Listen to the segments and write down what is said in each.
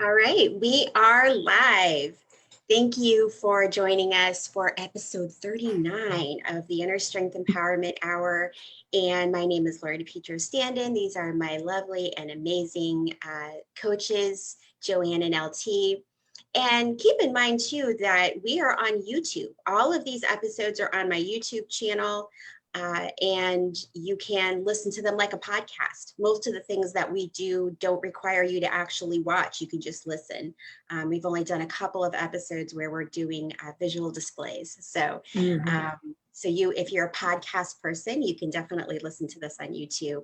All right, we are live. Thank you for joining us for episode 39 of the InnerStrength Empowerment Hour. And my name is Lori DePietro-Standen. These are my lovely and amazing coaches, Joanne and LT. And keep in mind too that we are on YouTube. All of these episodes are on my YouTube channel. And you can listen to them like a podcast. Most of the things that we do don't require you to actually watch. You can just listen. We've only done a couple of episodes where we're doing visual displays. So, if you're a podcast person, you can definitely listen to this on YouTube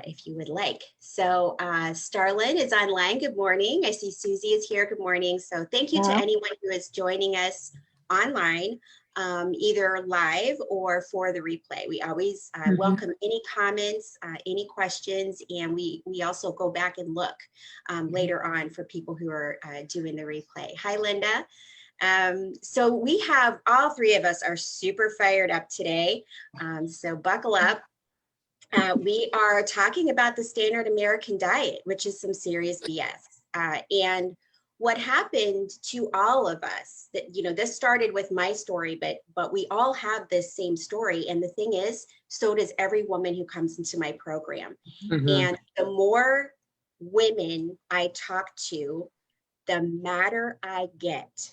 if you would like. So Starlyn is online. Good morning. I see Susie is here. Good morning. So thank you to anyone who is joining us online. Either live or for the replay. We always welcome any comments, any questions, and we also go back and look later on for people who are doing the replay. Hi, Linda. So we have, all three of us are super fired up today, so buckle up. We are talking about the standard American diet, which is some serious BS. And what happened to all of us, that, this started with my story, but we all have this same story. And the thing is, so does every woman who comes into my program. And the more women I talk to, the madder I get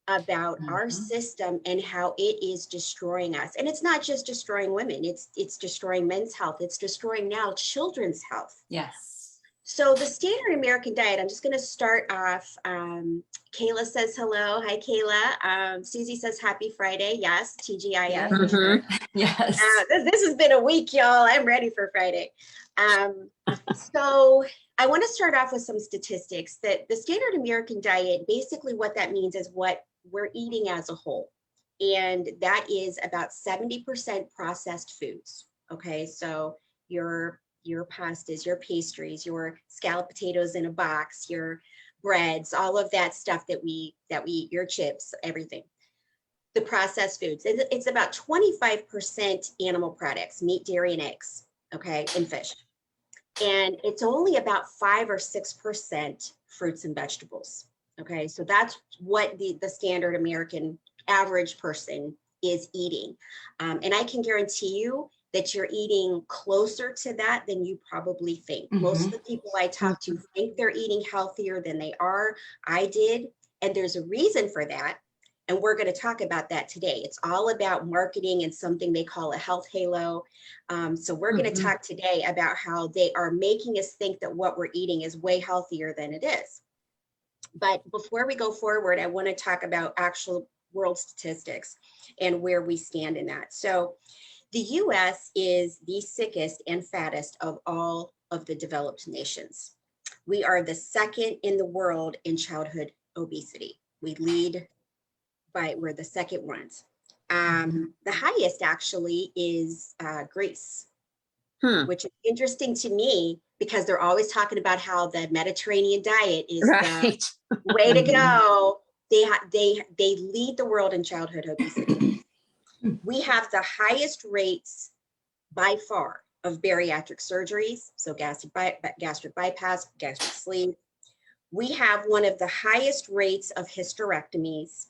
about our system and how it is destroying us. And it's not just destroying women, it's destroying men's health. It's destroying now children's health. Yes. So the standard American diet, I'm just going to start off. Kayla says hello. Hi, Kayla. Susie says happy Friday. Yes, TGIF. Yes. This has been a week, y'all. I'm ready for Friday. So I want to start off with some statistics that the standard American diet, basically what that means is what we're eating as a whole. And that is about 70% processed foods. Okay, so your pastas, your pastries, your scalloped potatoes in a box, your breads, all of that stuff that we eat, your chips, everything. The processed foods, it's about 25% animal products, meat, dairy, and eggs, okay, and fish. And it's only about 5 or 6% fruits and vegetables. Okay, so that's what the standard American average person is eating. And I can guarantee you that you're eating closer to that than you probably think. Most of the people I talk to think they're eating healthier than they are. I did, and there's a reason for that. And we're going to talk about that today. It's all about marketing and something they call a health halo. So we're going to talk today about how they are making us think that what we're eating is way healthier than it is. But before we go forward, I want to talk about actual world statistics and where we stand in that. So the US is the sickest and fattest of all of the developed nations. We are the second in the world in childhood obesity. We lead we're the second ones. The highest actually is Greece, which is interesting to me because they're always talking about how the Mediterranean diet is the way to go. They lead the world in childhood obesity. We have the highest rates by far of bariatric surgeries, so gastric bypass, gastric sleeve. We have one of the highest rates of hysterectomies,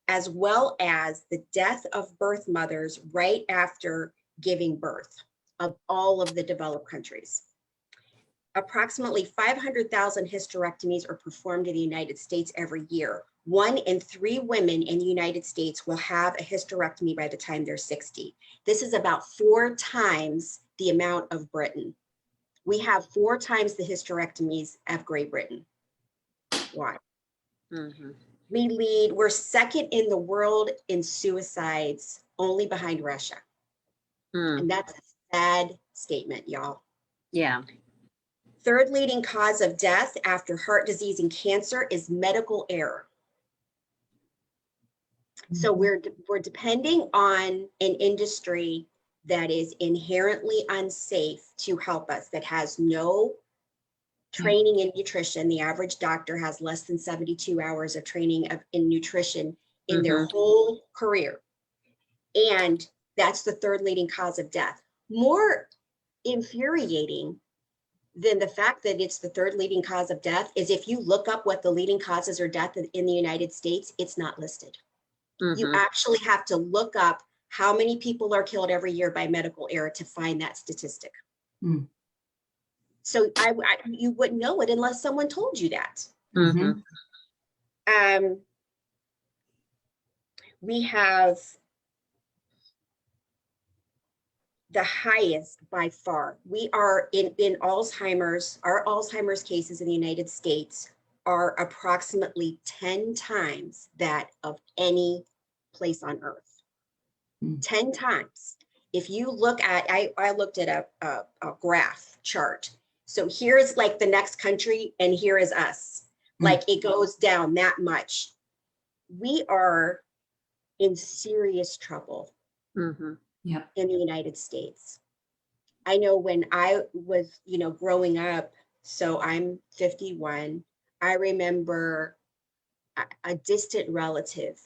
as well as the death of birth mothers right after giving birth of all of the developed countries. Approximately 500,000 hysterectomies are performed in the United States every year. 1 in 3 women in the United States will have a hysterectomy by the time they're 60. This is about 4 times the amount of Britain. We have 4 times the hysterectomies of Great Britain. Why? We're second in the world in suicides, only behind Russia. And that's a sad statement, y'all. Yeah. Third leading cause of death after heart disease and cancer is medical error. So we're depending on an industry that is inherently unsafe to help us, that has no training in nutrition. The average doctor has less than 72 hours of training in nutrition in their whole career. And that's the third leading cause of death. More infuriating then the fact that it's the third leading cause of death is, if you look up what the leading causes of death in the United States, it's not listed. You actually have to look up how many people are killed every year by medical error to find that statistic. So you wouldn't know it unless someone told you that. We have the highest by far. We are in Alzheimer's, our Alzheimer's cases in the United States are approximately 10 times that of any place on earth. 10 times. If you look at, I looked at a graph chart. So here's like the next country and here is us. Like it goes down that much. We are in serious trouble. In the United States. I know when I was, growing up, so I'm 51, I remember a distant relative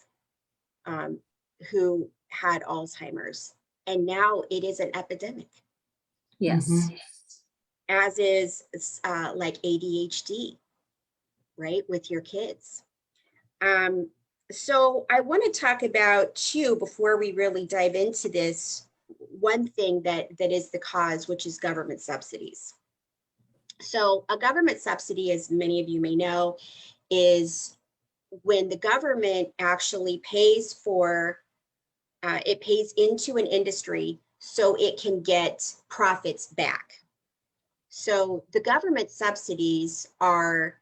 who had Alzheimer's, and now it is an epidemic. Yes. As is like ADHD, right, with your kids. So I want to talk about, too, before we really dive into this, one thing that is the cause, which is government subsidies. So a government subsidy, as many of you may know, is when the government actually pays for, it pays into an industry so it can get profits back. So the government subsidies are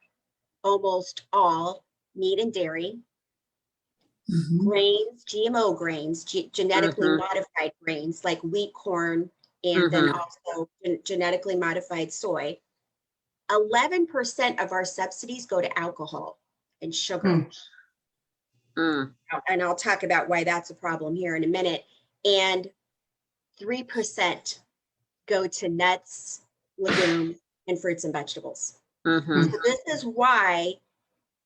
almost all meat and dairy, grains, GMO grains, genetically modified grains like wheat, corn, and then also genetically modified soy. 11% of our subsidies go to alcohol and sugar. And I'll talk about why that's a problem here in a minute. And 3% go to nuts, legumes, and fruits and vegetables. So this is why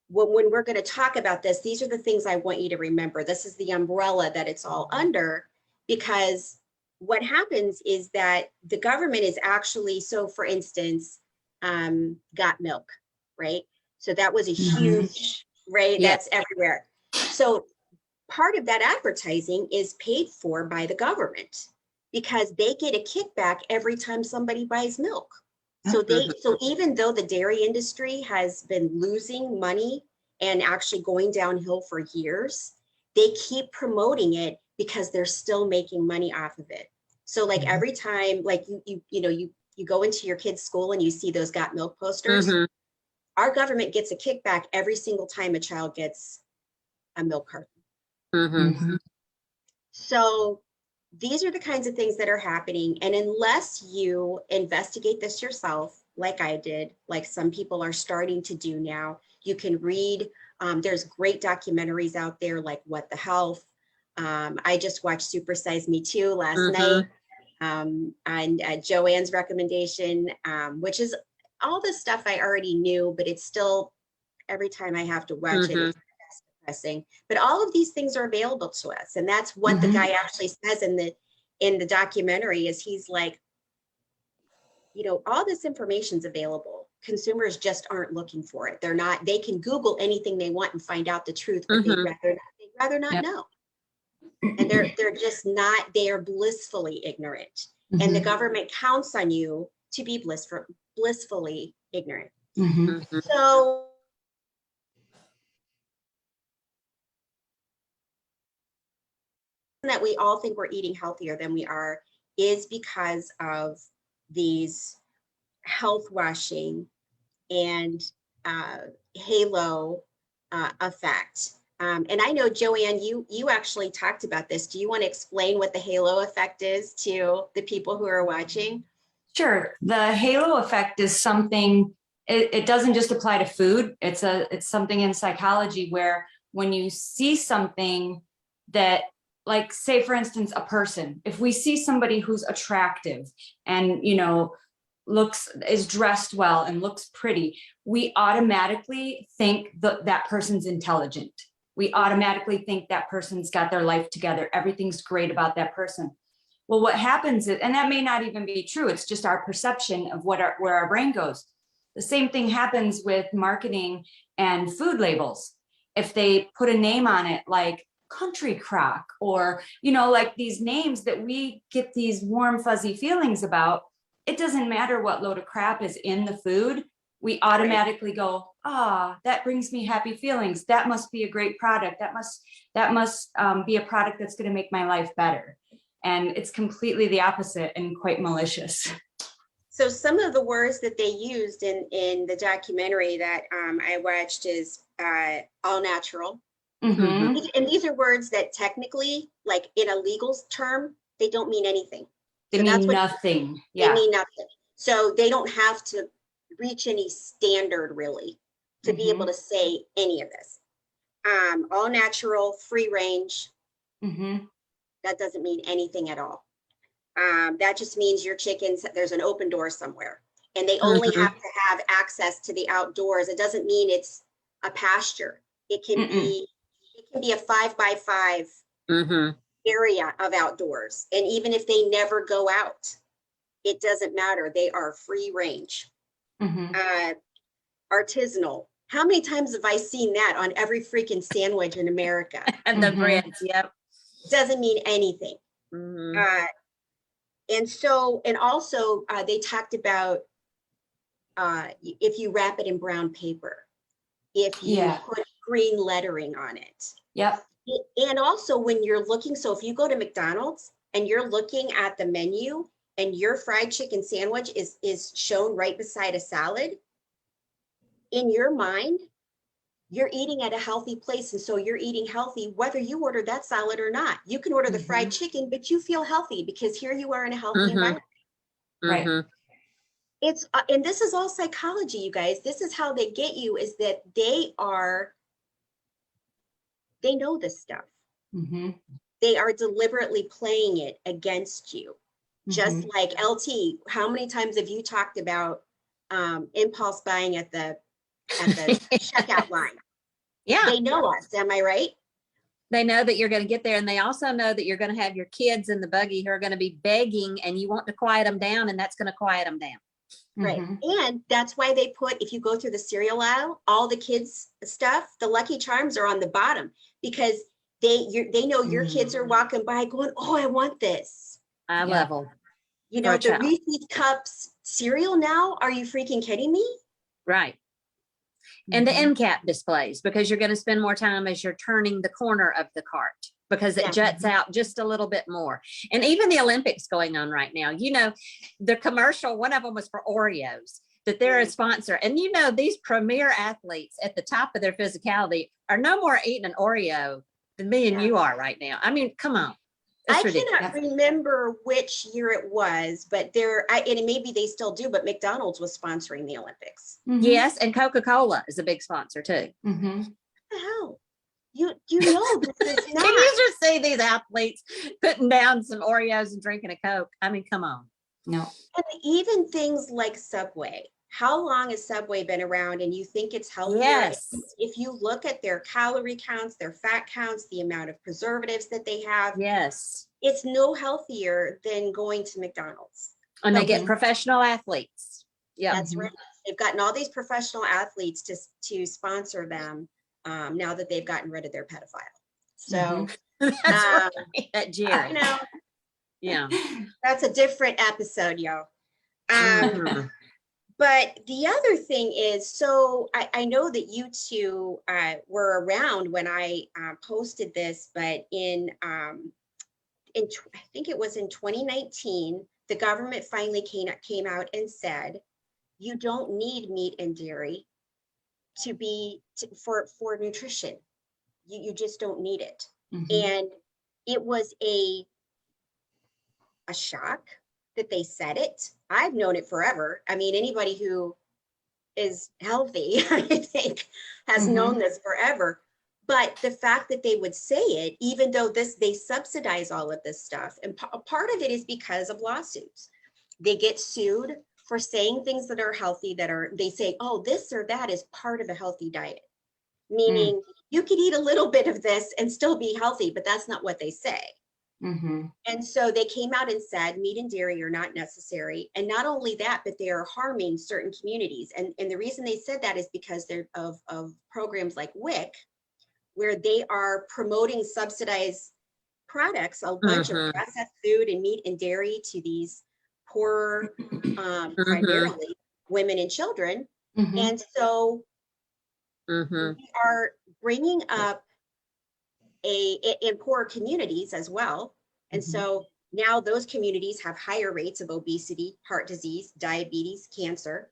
when we're going to talk about this, these are the things I want you to remember. This is the umbrella that it's all under, because what happens is that the government is actually, so for instance, Got Milk, right? So that was a huge, right? That's everywhere. So part of that advertising is paid for by the government because they get a kickback every time somebody buys milk. So so even though the dairy industry has been losing money and actually going downhill for years, they keep promoting it because they're still making money off of it. So like every time, like you go into your kid's school and you see those Got Milk posters, our government gets a kickback every single time a child gets a milk carton. So these are the kinds of things that are happening. And unless you investigate this yourself, like I did, like some people are starting to do now, you can read, there's great documentaries out there like What the Health. I just watched Super Size Me Too last night, and Joanne's recommendation, which is all the stuff I already knew, but it's still, every time I have to watch it, it's depressing. But all of these things are available to us. And that's what the guy actually says in the documentary, is he's like, all this information's available. Consumers just aren't looking for it. They can Google anything they want and find out the truth, but they'd rather not know. And they're just not, they are blissfully ignorant. And the government counts on you to be blissfully ignorant. So that we all think we're eating healthier than we are is because of these health washing and halo effect. And I know, Joanne, you actually talked about this. Do you want to explain what the halo effect is to the people who are watching? Sure. The halo effect is something, it doesn't just apply to food. It's something in psychology where when you see something that, like, say, for instance, a person, if we see somebody who's attractive and, is dressed well and looks pretty, we automatically think that person's intelligent. We automatically think that person's got their life together. Everything's great about that person. Well, what happens is, and that may not even be true, it's just our perception of where our brain goes. The same thing happens with marketing and food labels. If they put a name on it like country crock, or, like these names that we get these warm, fuzzy feelings about, it doesn't matter what load of crap is in the food. We automatically go, that brings me happy feelings. That must be a great product. That must be a product that's going to make my life better. And it's completely the opposite and quite malicious. So some of the words that they used in the documentary that I watched is all natural. Mm-hmm. And these are words that technically, like in a legal term, they don't mean anything. They mean nothing. They mean nothing. So they don't have to reach any standard really to be able to say any of this. All natural, free range. That doesn't mean anything at all. That just means your chickens, there's an open door somewhere, and they only have to have access to the outdoors. It doesn't mean it's a pasture. It can be a 5x5 area of outdoors. And even if they never go out, it doesn't matter. They are free range. Artisanal. How many times have I seen that on every freaking sandwich in America? And the breads, yep. Doesn't mean anything. And also they talked about if you wrap it in brown paper, if you put green lettering on it. Yep. And also when you're looking, so if you go to McDonald's and you're looking at the menu and your fried chicken sandwich is shown right beside a salad, in your mind, you're eating at a healthy place. And so you're eating healthy, whether you order that salad or not. You can order the fried chicken, but you feel healthy because here you are in a healthy environment. Right. It's, and this is all psychology, you guys. This is how they get you, is that they know this stuff. They are deliberately playing it against you. Just like LT, how many times have you talked about impulse buying at the checkout line? Yeah. They know us, am I right? They know that you're going to get there, and they also know that you're going to have your kids in the buggy who are going to be begging, and you want to quiet them down, and that's going to quiet them down. Right. And that's why they put, if you go through the cereal aisle, all the kids stuff, the Lucky Charms are on the bottom, because they know your kids are walking by going, oh, I want this. Eye level. You know, the Reese's Cups cereal now, are you freaking kidding me? Right. And the end cap displays, because you're going to spend more time as you're turning the corner of the cart, because it juts out just a little bit more. And even the Olympics going on right now, you know, the commercial, one of them was for Oreos, that they're a sponsor. And you know, these premier athletes at the top of their physicality are no more eating an Oreo than me and you are right now. I mean, come on. I cannot remember which year it was, but and maybe they still do, but McDonald's was sponsoring the Olympics. Yes, and Coca-Cola is a big sponsor too. What the hell? You know this is not. Can you just see these athletes putting down some Oreos and drinking a Coke? I mean, come on. No. And even things like Subway. How long has Subway been around, and you think it's healthier? Yes. If you look at their calorie counts, their fat counts, the amount of preservatives that they have, yes, it's no healthier than going to McDonald's. And they get professional athletes. Yeah, that's right. They've gotten all these professional athletes to sponsor them now that they've gotten rid of their pedophile. So that's right. That Jerry. know, yeah, that's a different episode, yo. But the other thing is, so I know that you two were around when I posted this, but I think it was in 2019, the government finally came out and said, you don't need meat and dairy for nutrition. You just don't need it. And it was a shock that they said it. I've known it forever. I mean, anybody who is healthy, I think, has known this forever. But the fact that they would say it, even though they subsidize all of this stuff, and a part of it is because of lawsuits. They get sued for saying things that are healthy, they say, oh, this or that is part of a healthy diet. Meaning you could eat a little bit of this and still be healthy, but that's not what they say. Mhm. And so they came out and said meat and dairy are not necessary. And not only that, but they are harming certain communities. And the reason they said that is because they're of programs like WIC, where they are promoting subsidized products, a bunch of Mhm. processed food and meat and dairy to these poorer, Mhm. primarily women and children. Mhm. And so Mhm. we are bringing up in poorer communities as well. And Mhm. so now those communities have higher rates of obesity, heart disease, diabetes, cancer.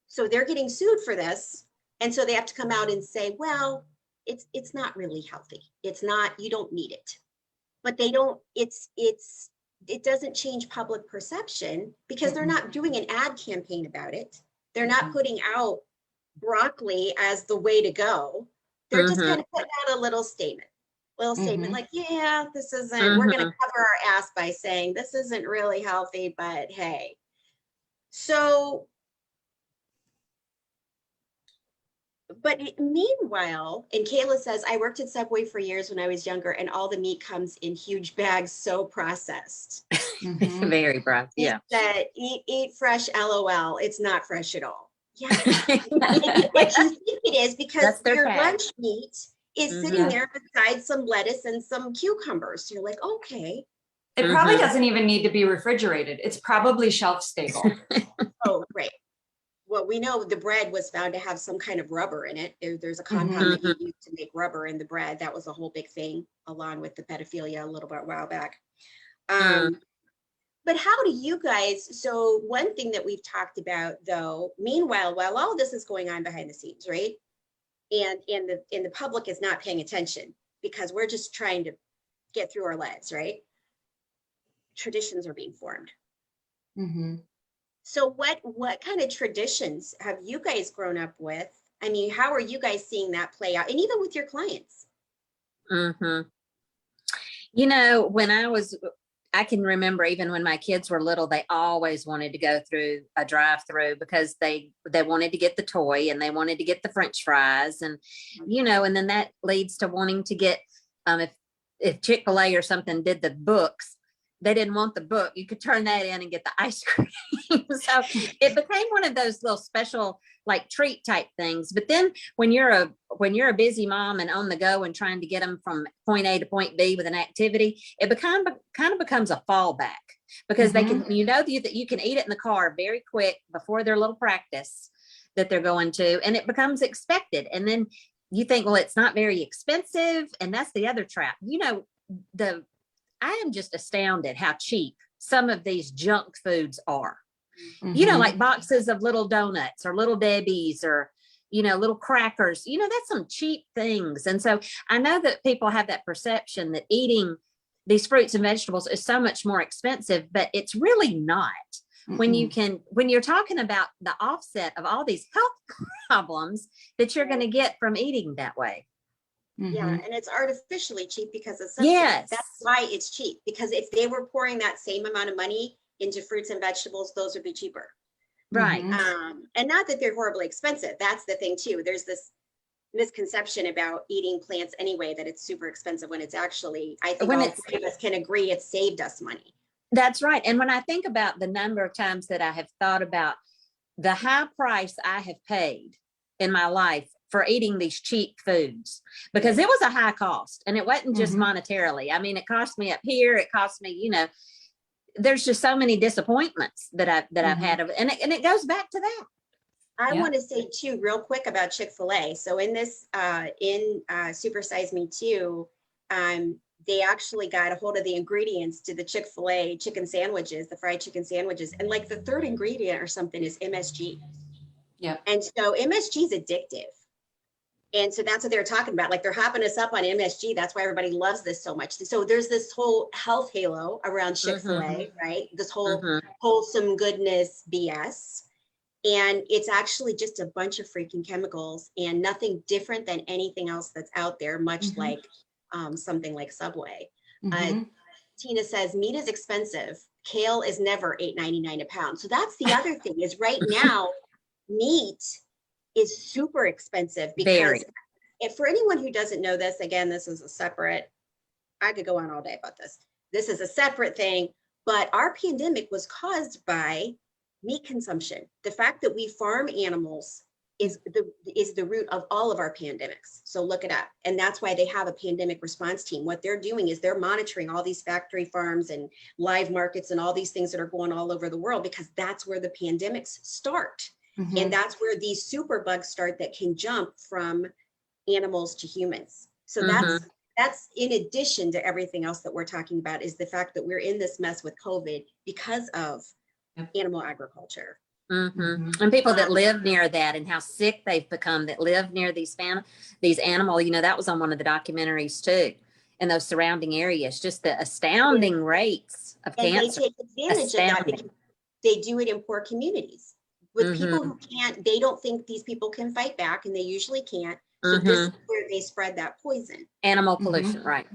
So they're getting sued for this. And so they have to come out and say, well, it's not really healthy. It's not, you don't need it. But they don't, it doesn't change public perception because they're not doing an ad campaign about it. They're not putting out broccoli as the way to go. They're just Mhm. kind of putting out a little statement Mhm. like, yeah, this isn't, we're going to Mhm. cover our ass by saying this isn't really healthy, but hey. So, but meanwhile, and Kayla says, I worked at Subway for years when I was younger, and all the meat comes in huge bags, so processed. Mhm. Very bright. He Yeah. said, eat fresh, LOL. It's not fresh at all. Yeah. But you think it is because That's their your tag. lunch meat is sitting Mhm. Yeah. there beside some lettuce and some cucumbers. You're like, okay. It probably Mhm. doesn't even need to be refrigerated. It's probably shelf stable. Oh, right. Well, we know the bread was found to have some kind of rubber in it. There's a compound Mhm. that you Mhm. use to make rubber in the bread. That was a whole big thing, along with the pedophilia a little bit while back. Mhm. Um, but how do you guys? So one thing that we've talked about, though, meanwhile, while all this is going on behind the scenes, right? And the public is not paying attention because we're just trying to get through our lives, right? Traditions are being formed. Mhm. So what kind of traditions have you guys grown up with? I mean, how are you guys seeing that play out? And even with your clients? Mhm. When I can remember even when my kids were little, they always wanted to go through a drive-through because they wanted to get the toy and they wanted to get the French fries, and then that leads to wanting to get if Chick-fil-A or something did the books, they didn't want the book. You could turn that in and get the ice cream. So it became one of those little special like treat type things. But then when you're a busy mom and on the go and trying to get them from point A to point B with an activity, it kind of becomes a fallback because they can, that you can eat it in the car very quick before their little practice that they're going to, and it becomes expected. And then you think, well, it's not very expensive. And that's the other trap. I am just astounded how cheap some of these junk foods are. Mhm. Like boxes of little donuts or little Debbie's or, little crackers, that's some cheap things. And so I know that people have that perception that eating these fruits and vegetables is so much more expensive, but it's really not. When you're talking about the offset of all these health problems that you're going to get from eating that way. Yeah, Mhm. and it's artificially cheap because of subsidies. That's Yes. why it's cheap, because if they were pouring that same amount of money into fruits and vegetables, those would be cheaper. Right. Mhm. And not that they're horribly expensive. That's the thing too. There's this misconception about eating plants anyway, that it's super expensive when it's actually, I think When all it's three of us can agree, it's saved us money. That's right. And when I think about the number of times that I have thought about the high price I have paid in my life for eating these cheap foods, because it was a high cost and it wasn't just Mhm. monetarily. I mean, it cost me up here, it cost me, there's just so many disappointments that I've Mhm. had of it. And it goes back to that. I Yeah. want to say too, real quick about Chick-fil-A. So in this, Super Size Me Too, they actually got a hold of the ingredients to the Chick-fil-A chicken sandwiches, the fried chicken sandwiches. And like the third ingredient or something is MSG. Yep. And so MSG is addictive. And so that's what they're talking about. Like they're hopping us up on MSG. That's why everybody loves this so much. So there's this whole health halo around Chick-fil-A, right? This whole Mm-hmm. wholesome goodness BS. And it's actually just a bunch of freaking chemicals and nothing different than anything else that's out there, much Mhm. like something like Subway. Mhm. Tina says meat is expensive. Kale is never $8.99 a pound. So that's the other thing is right now, meat is super expensive because Very. if for anyone who doesn't know this, again, this is a separate, I could go on all day about this. this is a separate thing, but our pandemic was caused by meat consumption. The fact that we farm animals is the root of all of our pandemics. So look it up. And that's why they have a pandemic response team. What they're doing is they're monitoring all these factory farms and live markets and all these things that are going all over the world, because that's where the pandemics start. Mhm. And that's where these superbugs start that can jump from animals to humans. So that's in addition to everything else that we're talking about, is the fact that we're in this mess with COVID because of animal agriculture. And people that live near that, and how sick they've become, that live near these animals, you know, that was on one of the documentaries too, in those surrounding areas, just the astounding rates of And cancer. they take advantage of that because they do it in poor communities with people who can't, they don't think these people can fight back, and they usually can't. So this is where they spread that poison. Animal pollution, right.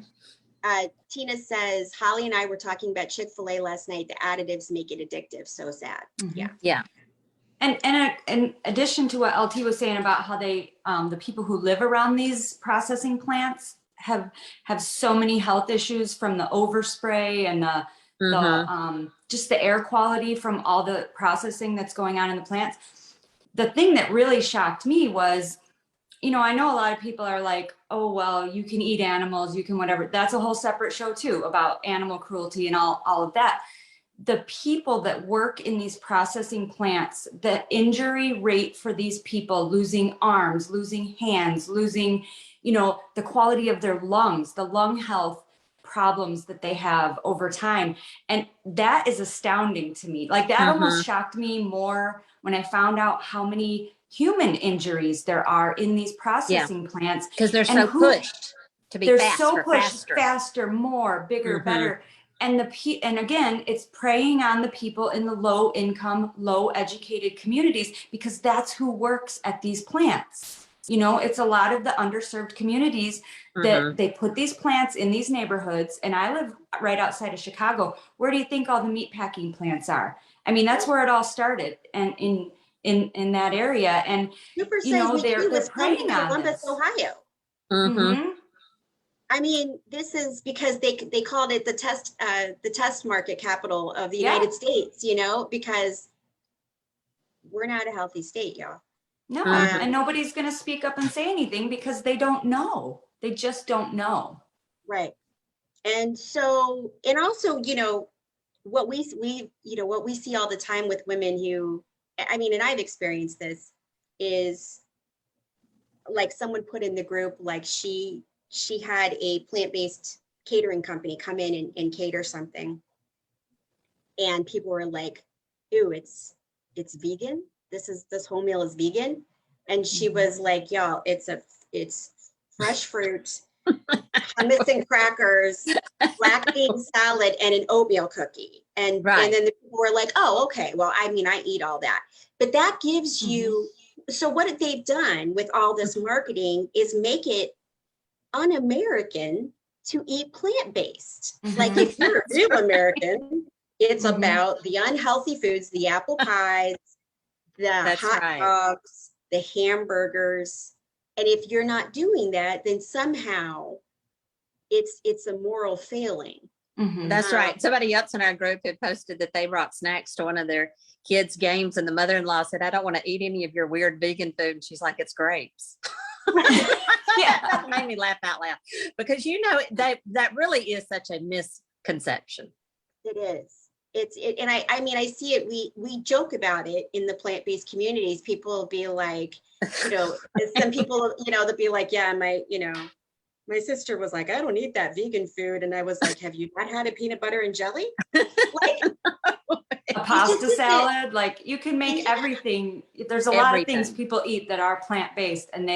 Tina says, Holly and I were talking about Chick-fil-A last night. The additives make it addictive. So sad. Yeah. And in addition to what LT was saying about how they, the people who live around these processing plants have so many health issues from the overspray and the just the air quality from all the processing that's going on in the plants. The thing that really shocked me was, you know, I know a lot of people are like, oh, well, you can eat animals, you can whatever. That's a whole separate show too, about animal cruelty and all of that. The people that work in these processing plants, the injury rate for these people, losing arms, losing hands, losing, you know, the quality of their lungs, the lung health problems that they have over time. And that is astounding to me. Like that almost shocked me more when I found out how many human injuries there are in these processing plants. Because they're so pushed to be faster, more, bigger, better. And and again, it's preying on the people in the low income, low educated communities, because that's who works at these plants. You know, it's a lot of the underserved communities that they put these plants in these neighborhoods. And I live right outside of Chicago. Where do you think all the meat packing plants are? I mean, that's where it all started, and in that area. And you know, they're preying on Columbus, this. Ohio. I mean, this is because they called it the test market capital of the United States, you know, because we're not a healthy state, y'all. No, and nobody's going to speak up and say anything because they don't know. They just don't know. Right. And so, and also, you know, what we see all the time with women who, I mean, and I've experienced this, is like someone put in the group, like she had a plant-based catering company come in and cater something. And people were like, ew, it's vegan. This whole meal is vegan. And she was like, y'all, it's fresh fruit, hummus and crackers, black bean salad, and an oatmeal cookie. And then the people were like, oh, okay, well, I mean, I eat all that. But that gives you, so what they've done with all this marketing is make it un-American to eat plant-based. Like if you're a real American, it's about the unhealthy foods, the apple pies, the hot dogs, the hamburgers. And if you're not doing that, then somehow it's a moral failing. That's right. Somebody else in our group had posted that they brought snacks to one of their kids' games, and the mother-in-law said, I don't want to eat any of your weird vegan food. And she's like, it's grapes. That made me laugh out loud, because you know that really is such a misconception. It is. And I mean, I see it. We joke about it in the plant-based communities. People will be like, you know, some people, you know, they'll be like, yeah, my sister was like, I don't eat that vegan food. And I was like, have you not had a peanut butter and jelly? Like a pasta salad, like you can make everything. There's a lot of things people eat that are plant-based, and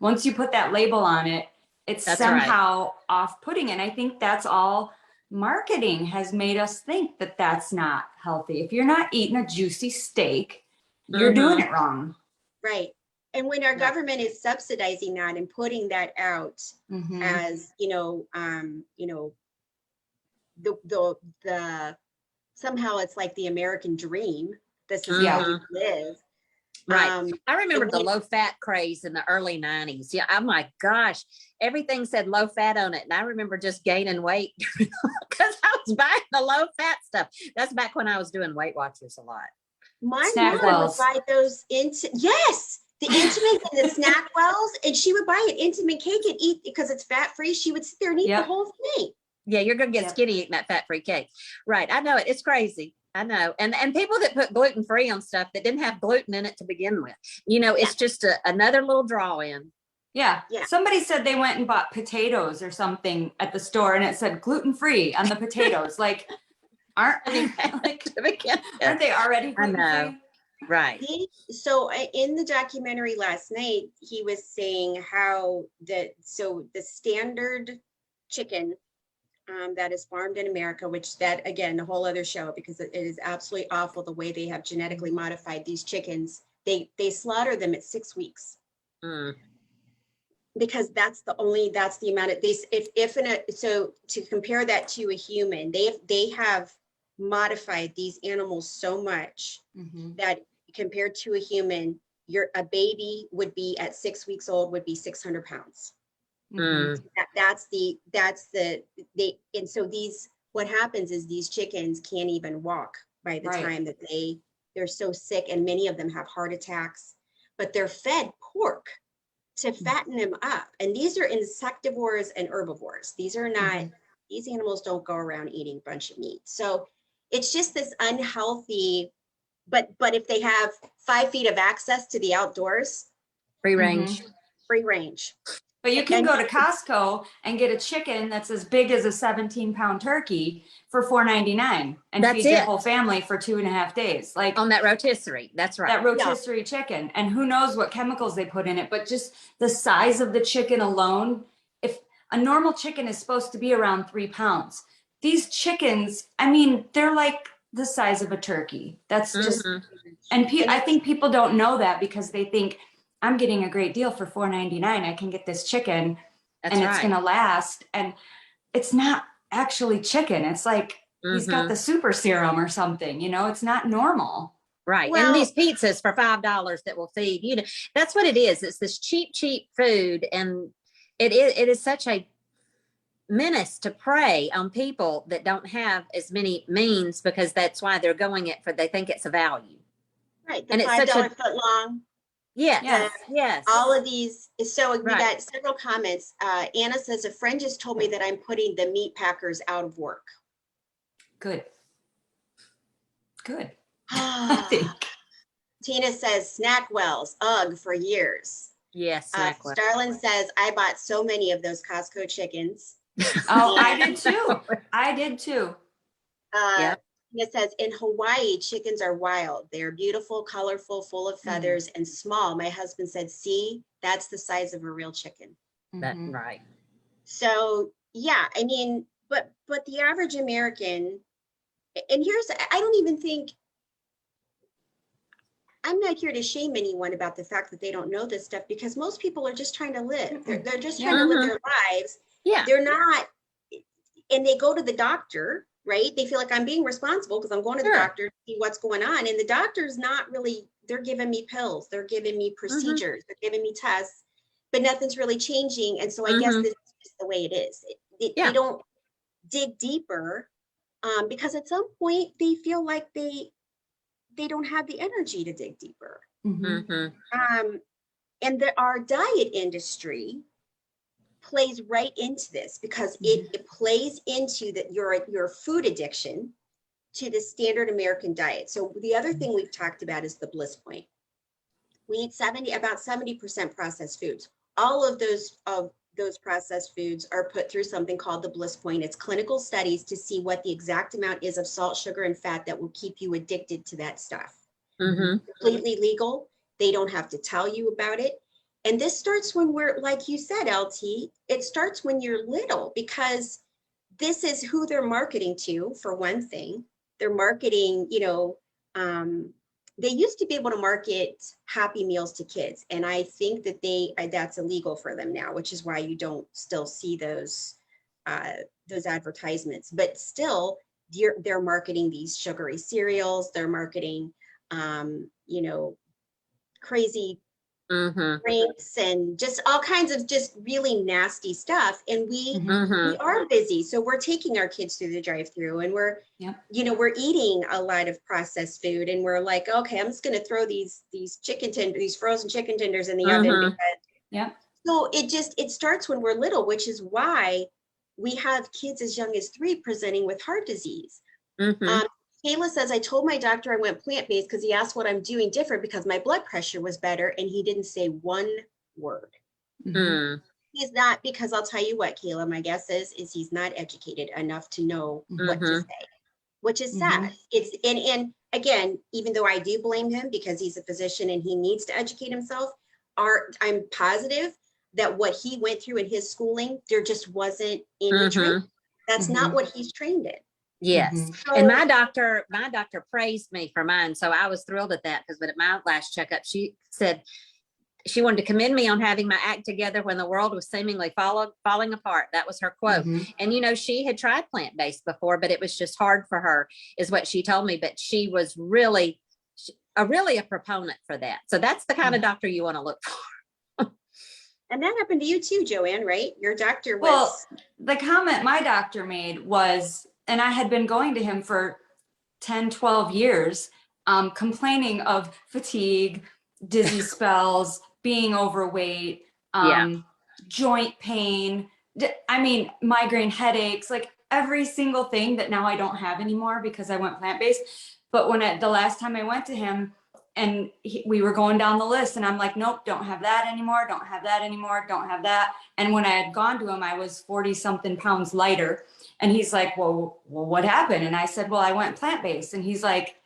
once you put that label on it, it's somehow off-putting. And I think that's all marketing has made us think that that's not healthy. If you're not eating a juicy steak, you're doing it wrong. Right. And when our government is subsidizing that and putting that out as, the somehow it's like the American dream. This is how you live. Right. I remember the when- low fat craze in the early 90s. Yeah. Oh my gosh. Everything said low fat on it. And I remember just gaining weight because I was buying the low fat stuff. That's back when I was doing Weight Watchers a lot. My Snack mom would wells. buy those yes, the intimate and the snack wells, and she would buy an intimate cake and eat because it's fat free. She would sit there and eat the Yep. whole thing. Yeah, you're gonna get Yep. skinny eating that fat-free cake. Right. I know it. It's crazy. I know. And people that put gluten-free on stuff that didn't have gluten in it to begin with. It's just another little draw in. Yeah. Yeah. Somebody said they went and bought potatoes or something at the store and it said gluten-free on the potatoes. Like, aren't they already I know. gluten-free? Right. So in the documentary last night, he was saying how the standard chicken that is farmed in America, which that again, a whole other show because it is absolutely awful the way they have genetically modified these chickens. They slaughter them at 6 weeks. Mm. Because that's the amount of these so to compare that to a human, they have modified these animals so much that compared to a human, a baby would be at 6 weeks old would be 600 pounds. Mm. And so what happens is these chickens can't even walk by the time that they're so sick, and many of them have heart attacks, but they're fed pork to fatten them up. And these are insectivores and herbivores. These are not, these animals don't go around eating a bunch of meat. So it's just this unhealthy, but if they have 5 feet of access to the outdoors, Free range. free range. But you can go to Costco and get a chicken that's as big as a 17-pound turkey for $4.99 and That's feed your it. whole family for 2.5 days. Like On that rotisserie. That's right. that rotisserie chicken. And who knows what chemicals they put in it, but just the size of the chicken alone, if a normal chicken is supposed to be around 3 pounds, these chickens, I mean, they're like the size of a turkey. That's just, and I think people don't know that because they think I'm getting a great deal for $4.99. I can get this chicken That's and right. it's going to last. And it's not actually chicken. It's like he's got the super serum or something, it's not normal. Right. Well, and these pizzas for $5 that will feed, that's what it is. It's this cheap food. And it is such a menace to prey on people that don't have as many means, because that's why they're going it for, they think it's a value. right. The And it's $5 such a foot long. Yes. All of these. So we Right. got several comments. Anna says, a friend just told me that I'm putting the meat packers out of work. Good. I think. Tina says, snack wells, ugh, for years. Yes. Starlin says, I bought so many of those Costco chickens. Oh, I did too. Yep. Tina says, in Hawaii, chickens are wild. They're beautiful, colorful, full of feathers, and small. My husband said, see, that's the size of a real chicken. That's right. So yeah, I mean, but the average American, and I don't even think, I'm not here to shame anyone about the fact that they don't know this stuff, because most people are just trying to live. They're just trying to live their lives. Yeah. They're not, and they go to the doctor, right? They feel like I'm being responsible because I'm going to the doctor to see what's going on. And the doctor's not really, they're giving me pills, they're giving me procedures, they're giving me tests, but nothing's really changing. And so I guess this is just the way it is. They don't dig deeper because at some point they feel like they don't have the energy to dig deeper. And our diet industry plays right into this because it plays into your food addiction to the standard American diet. So the other thing we've talked about is the bliss point. We eat about 70% processed foods. All of those processed foods are put through something called the bliss point. It's clinical studies to see what the exact amount is of salt, sugar, and fat that will keep you addicted to that stuff. Completely legal. They don't have to tell you about it. And this starts when we're, like you said, LT, it starts when you're little, because this is who they're marketing to, for one thing. They're marketing, they used to be able to market Happy Meals to kids. And I think that that's illegal for them now, which is why you don't still see those advertisements. But still, they're marketing these sugary cereals. They're marketing, crazy Mm-hmm. drinks and just all kinds of just really nasty stuff. And we Mm-hmm. are busy. So we're taking our kids through the drive-through and we're, Yep. you know, we're eating a lot of processed food and we're like, okay, I'm just going to throw these these frozen chicken tenders in the oven Mm-hmm. because Yep. so it starts when we're little, which is why we have kids as young as 3 presenting with heart disease. Mm-hmm. Kayla says, I told my doctor I went plant-based because he asked what I'm doing different because my blood pressure was better and he didn't say one word. Mm-hmm. He's not, because I'll tell you what, Kayla, my guess is he's not educated enough to know what to Mm-hmm. say, which is sad. It's and again, even though I do blame him because he's a physician and he needs to educate himself, I'm positive that what he went through in his schooling, there just wasn't in the training. That's not what he's trained in. Yes. And So, my doctor praised me for mine. So I was thrilled at that because at my last checkup, she said she wanted to commend me on having my act together when the world was seemingly falling apart. That was her quote. And, you know, she had tried plant-based before, but it was just hard for her is what she told me. But she was really a proponent for that. So that's the kind of doctor you want to look for. and that happened to you too, Joanne, right? Your doctor was. Well, the comment my doctor made was, and I had been going to him for 10, 12 years, complaining of fatigue, dizzy spells, being overweight, joint pain. I mean, migraine headaches, like every single thing that now I don't have anymore because I went plant-based. But the last time I went to him and we were going down the list and I'm like, nope, don't have that anymore. Don't have that anymore. Don't have that. And when I had gone to him, I was 40 something pounds lighter. And he's like, well, what happened? And I said, well, I went plant-based. And he's like,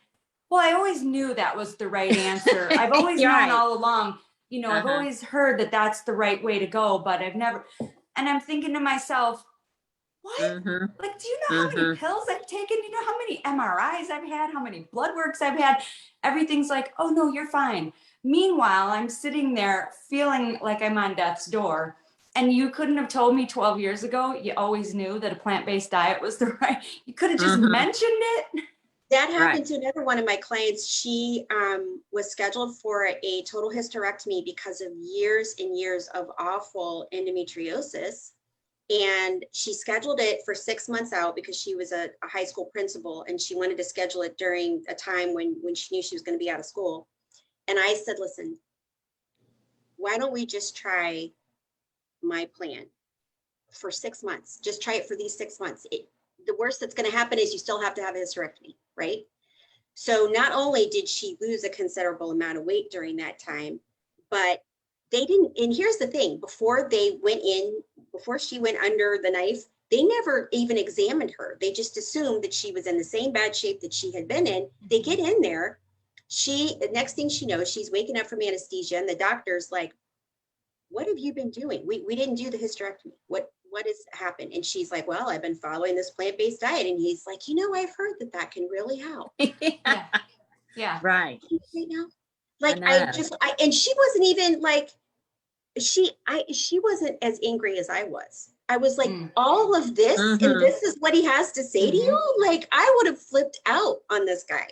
well, I always knew that was the right answer. I've always known all along, you know, I've always heard that that's the right way to go, but I've never, and I'm thinking to myself, what? Like, do you know how many pills I've taken? You know how many MRIs I've had, how many blood works I've had? Everything's like, oh no, you're fine. Meanwhile, I'm sitting there feeling like I'm on death's door. And you couldn't have told me 12 years ago, you always knew that a plant-based diet was the right, you could have just mentioned it. That happened to another one of my clients. She was scheduled for a total hysterectomy because of years and years of awful endometriosis. And she scheduled it for 6 months out because she was a high school principal and she wanted to schedule it during a time when she knew she was going to be out of school. And I said, listen, why don't we just try my plan for 6 months? Just try it for these 6 months. The worst that's going to happen is you still have to have a hysterectomy, right? So not only did she lose a considerable amount of weight during that time, but they didn't, and here's the thing, before she went under the knife, they never even examined her. They just assumed that she was in the same bad shape that she had been in. They get in there. The next thing she knows, she's waking up from anesthesia and the doctor's like, what have you been doing? We didn't do the hysterectomy. What has happened? And she's like, well, I've been following this plant-based diet. And he's like, you know, I've heard that can really help. Yeah. Right. Right now. Like and she wasn't even like, she wasn't as angry as I was. I was like, all of this and this is what he has to say to you? Like, I would have flipped out on this guy.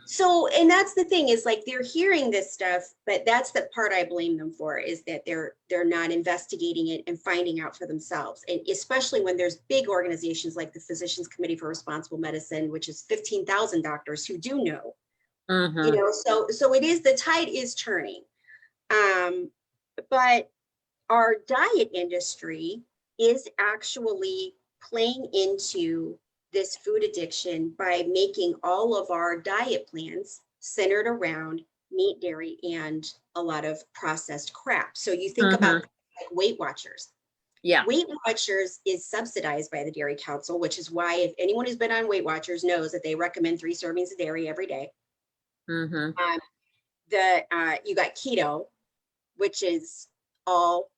So, and that's the thing is like, they're hearing this stuff, but that's the part I blame them for is that they're not investigating it and finding out for themselves. And especially when there's big organizations like the Physicians Committee for Responsible Medicine, which is 15,000 doctors who do know, you know, so it is, the tide is turning. But our diet industry is actually playing into this food addiction by making all of our diet plans centered around meat, dairy, and a lot of processed crap. So you think about like Weight Watchers. Yeah. Weight Watchers is subsidized by the Dairy Council, which is why if anyone who's been on Weight Watchers knows that they recommend 3 servings of dairy every day. You got keto, which is all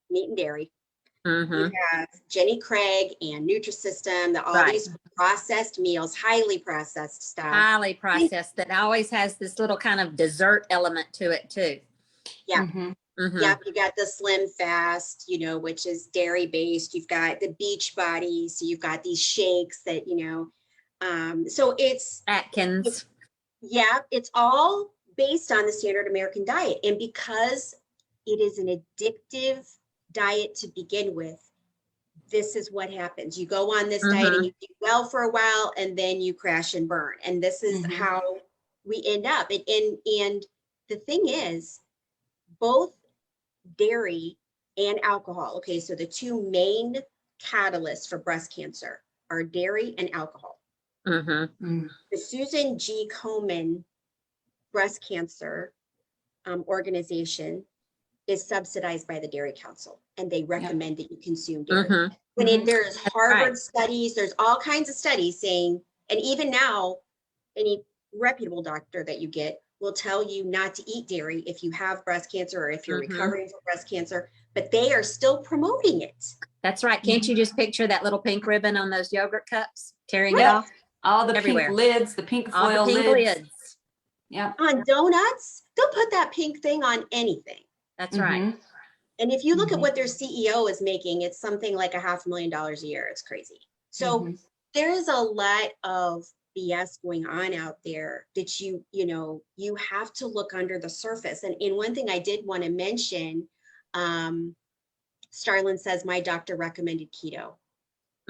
meat and dairy. You have Jenny Craig and Nutrisystem, all these processed meals, highly processed stuff. Highly processed that always has this little kind of dessert element to it too. Yeah. Yeah, you got the Slim Fast, you know, which is dairy based. You've got the Beach Body, so you've got these shakes that, you know, so it's Atkins. Yeah, it's all based on the standard American diet. And because it is an addictive diet to begin with, this is what happens. You go on this diet and you do well for a while, and then you crash and burn. And this is how we end up. And the thing is, both dairy and alcohol. Okay, so the two main catalysts for breast cancer are dairy and alcohol. The Susan G. Komen Breast Cancer organization is subsidized by the Dairy Council, and they recommend that you consume dairy. There's Harvard studies, there's all kinds of studies saying, and even now, any reputable doctor that you get will tell you not to eat dairy if you have breast cancer or if you're recovering from breast cancer, but they are still promoting it. That's right. Can't you just picture that little pink ribbon on those yogurt cups, tearing it off? All the everywhere. Pink lids, the pink foil all the pink lids. Yeah. On donuts, they'll put that pink thing on anything. That's right. And if you look at what their CEO is making, it's something like $500,000 a year. It's crazy. So there is a lot of BS going on out there that you have to look under the surface. And one thing I did want to mention, Starlin says, my doctor recommended keto.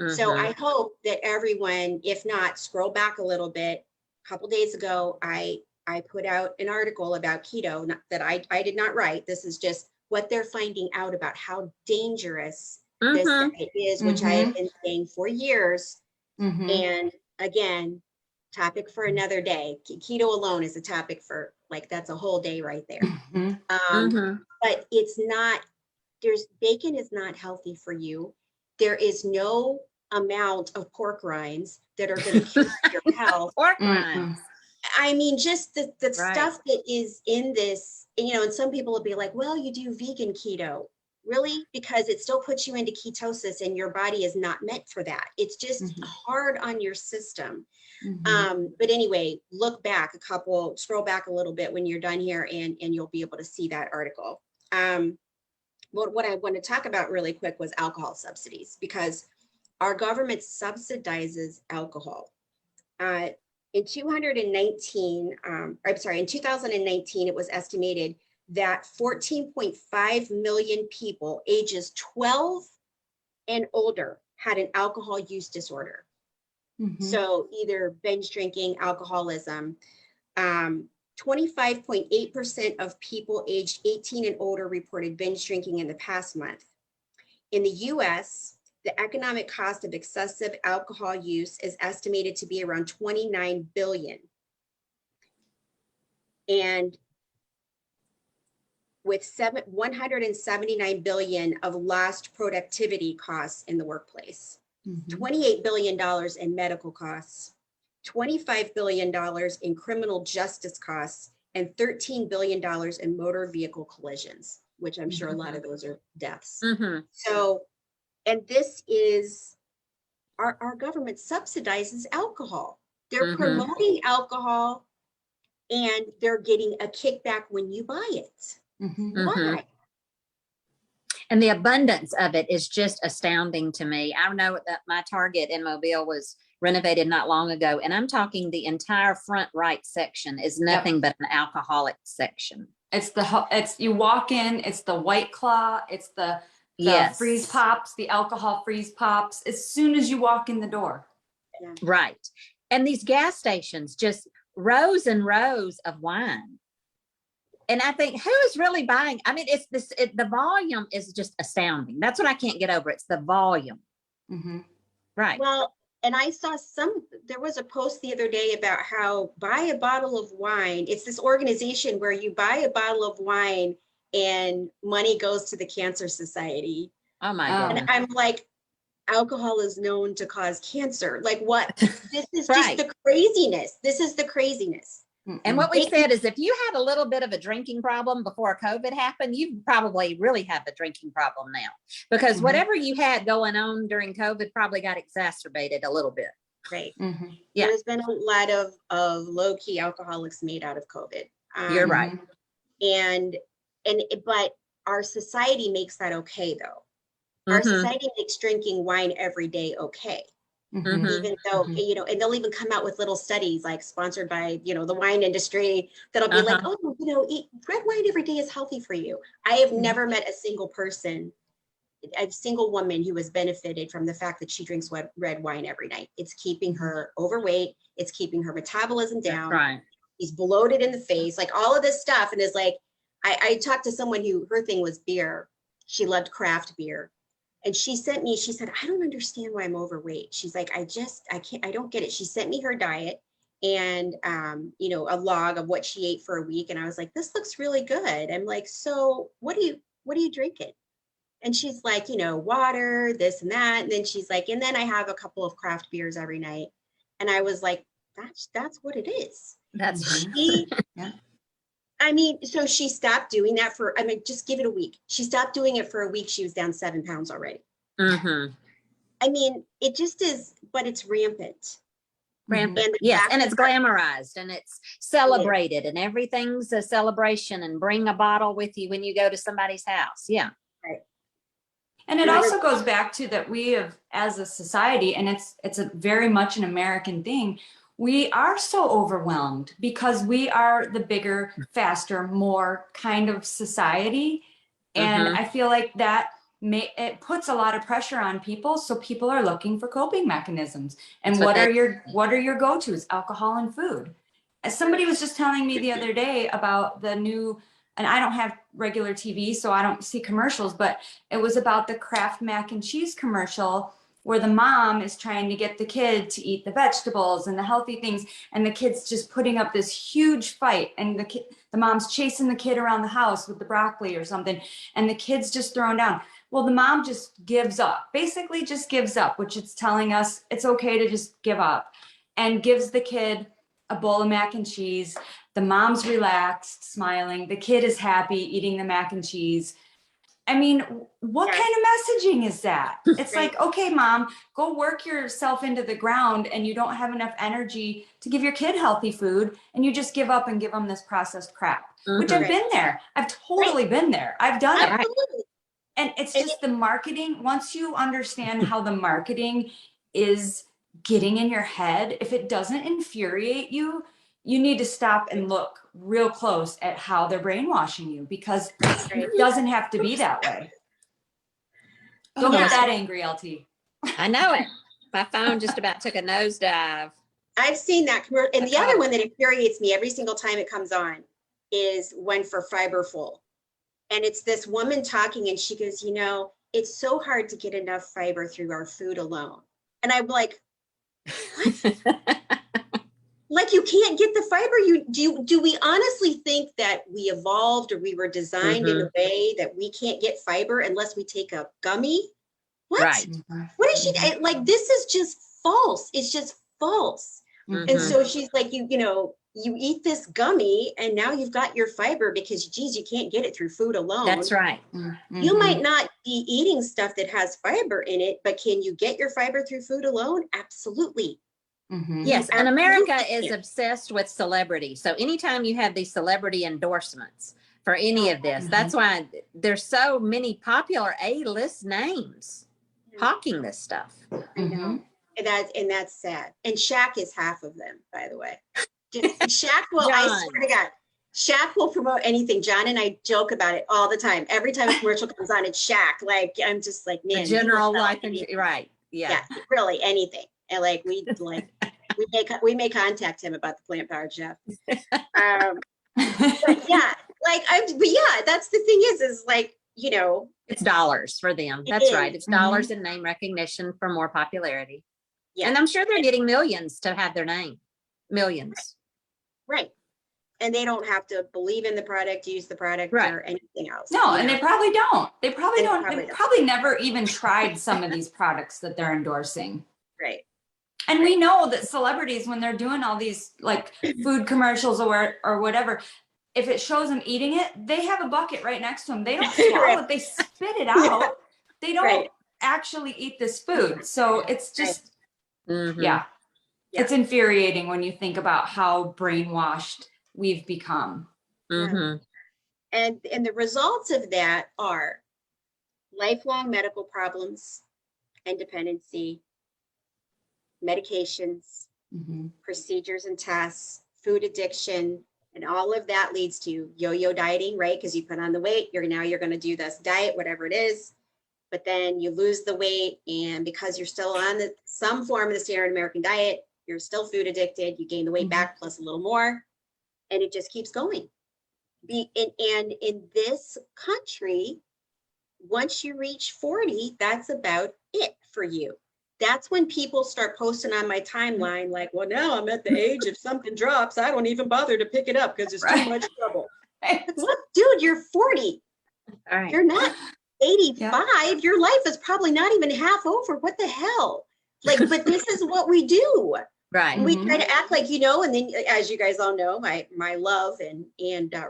So I hope that everyone, if not, scroll back a little bit. A couple days ago, I put out an article about keto that I did not write. This is just what they're finding out about how dangerous this diet is, which I have been saying for years. And again, topic for another day. Keto alone is a topic for, like, that's a whole day right there. But it's not, bacon is not healthy for you. There is no amount of pork rinds that are going to cure your health. Pork rinds. I mean, just the stuff that is in this, and some people will be like, well, you do vegan keto. Really? Because it still puts you into ketosis and your body is not meant for that. It's just hard on your system. But anyway, scroll back a little bit when you're done here, and you'll be able to see that article. What I want to talk about really quick was alcohol subsidies, because our government subsidizes alcohol. In 2019, it was estimated that 14.5 million people ages 12 and older had an alcohol use disorder. So either binge drinking, alcoholism. 25.8% of people aged 18 and older reported binge drinking in the past month. In the US, the economic cost of excessive alcohol use is estimated to be around 29 billion. And with 179 billion of lost productivity costs in the workplace, $28 billion in medical costs, $25 billion in criminal justice costs, and $13 billion in motor vehicle collisions, which I'm sure a lot of those are deaths. So, and this is, our government subsidizes alcohol. They're promoting alcohol, and they're getting a kickback when you buy it. Why? And the abundance of it is just astounding to me. I know that my Target in Mobile was renovated not long ago, and I'm talking the entire front right section is nothing but an alcoholic section. It's you walk in, it's the White Claw, it's the freeze pops, the alcohol freeze pops, as soon as you walk in the door. Right. And these gas stations, just rows and rows of wine. And I think, who is really buying? I mean, the volume is just astounding. That's what I can't get over. It's the volume. Right. Well, and I saw there was a post the other day about how buy a bottle of wine. It's this organization where you buy a bottle of wine and money goes to the Cancer Society. Oh my God. And I'm like, alcohol is known to cause cancer. Like, what? This is just the craziness. This is the craziness. And what we said is, if you had a little bit of a drinking problem before COVID happened, you probably really have a drinking problem now, because whatever you had going on during COVID probably got exacerbated a little bit. Right. Yeah. There's been a lot of low-key alcoholics made out of COVID. You're right. But our society makes that okay, though. Our society makes drinking wine every day okay. Mhm. even though, you know, and they'll even come out with little studies like sponsored by, you know, the wine industry that'll be like, Uh-huh. oh, you know, eat red wine every day is healthy for you. I have Mhm. never met a single person, a single woman who has benefited from the fact that she drinks red wine every night. It's keeping her overweight. It's keeping her metabolism That's down. right. He's bloated in the face, like all of this stuff. And is like, I talked to someone who her thing was beer. She loved craft beer. And she sent me, she said, I don't understand why I'm overweight. She's like, I can't, I don't get it. She sent me her diet and, you know, a log of what she ate for a week. And I was like, this looks really good. I'm like, so what are you drinking? And she's like, you know, water, this and that. And then she's like, and then I have a couple of craft beers every night. And I was like, that's what it is. That's She, Yeah. I mean, so she stopped doing that for, I mean, just give it a week. She stopped doing it for a week. She was down 7 pounds already. mm-hmm. I mean, it just is, but it's rampant. Rampant. And the Yes, fact and that it's glamorized and it's celebrated and everything's a celebration, and bring a bottle with you when you go to somebody's house. Yeah. And it Right. also goes back to that we have, as a society, and it's a very much an American thing, we are so overwhelmed because we are the bigger, faster, more kind of society. And Mhm. I feel like that it puts a lot of pressure on people. So people are looking for coping mechanisms. And That's what are your go-tos? Alcohol and food. As somebody was just telling me the other day about the new, and I don't have regular TV, so I don't see commercials, but it was about the Kraft mac and cheese commercial where the mom is trying to get the kid to eat the vegetables and the healthy things, and the kid's just putting up this huge fight, and the mom's chasing the kid around the house with the broccoli or something, and the kid's just thrown down. Well, the mom just gives up, basically just gives up, which it's telling us it's okay to just give up, and gives the kid a bowl of mac and cheese. The mom's relaxed, smiling. The kid is happy eating the mac and cheese. I mean, what Yeah. kind of messaging is that? It's Right. like, okay, mom, go work yourself into the ground and you don't have enough energy to give your kid healthy food, and you just give up and give them this processed crap, which Mhm. I've been there. I've totally been there. I've done it. Absolutely. And it's And just the marketing. Once you understand how the marketing is getting in your head, if it doesn't infuriate you, you need to stop and look real close at how they're brainwashing you, because Right. it doesn't have to be that way. Don't Yeah. get that angry, LT. I know it. My phone just about took a nosedive. I've seen that commercial. And the Oh. other one that infuriates me every single time it comes on is one for Fiberful. And it's this woman talking, and she goes, you know, it's so hard to get enough fiber through our food alone. And I'm like, like you can't get the fiber. Do we honestly think that we evolved or we were designed in a way that we can't get fiber unless we take a gummy? What? Right. What is she like? This is just false. It's just false. Mm-hmm. And so she's like, you know, you eat this gummy and now you've got your fiber because, geez, you can't get it through food alone. That's right. Mm-hmm. You might not be eating stuff that has fiber in it, but can you get your fiber through food alone? Absolutely. Mm-hmm. Yes, and America Absolutely. is obsessed with celebrity. So anytime you have these celebrity endorsements for any of this, that's why there's so many popular A-list names hawking this stuff. I know. And that's sad. And Shaq is half of them, by the way. Shaq will, I swear to God, Shaq will promote anything. John and I joke about it all the time. Every time a commercial comes on, it's Shaq. Like, I'm just like, man. The general life, right. Yeah, really anything. And like, we may contact him about the plant powered chef. But yeah, but yeah, that's the thing is like, you know, it's dollars for them. That's right. It's dollars and name recognition for more popularity. Yeah. And I'm sure they're getting millions to have their name. Millions. Right. And they don't have to believe in the product, use the product, or anything else. No, and they probably don't. They probably never even tried some of these products that they're endorsing. Right. And we know that celebrities, when they're doing all these like food commercials or whatever, if it shows them eating it, they have a bucket right next to them. They don't swallow it, they spit it out. They don't actually eat this food. So it's just, it's infuriating when you think about how brainwashed we've become. And the results of that are lifelong medical problems and dependency, medications, Mhm. procedures and tests, food addiction, and all of that leads to yo-yo dieting, right? Because you put on the weight, you're going to do this diet, whatever it is, but then you lose the weight, and because you're still on some form of the standard American diet, you're still food addicted, you gain the weight back plus a little more, and it just keeps going. And in this country, once you reach 40, that's about it for you. That's when people start posting on my timeline like, well, now I'm at the age if something drops, I don't even bother to pick it up because it's too much trouble. What, dude, you're 40. All right. You're not 85. Your life is probably not even half over. What the hell? Like, but this is what we do. Right. And we try to act like, and then as you guys all know, my love and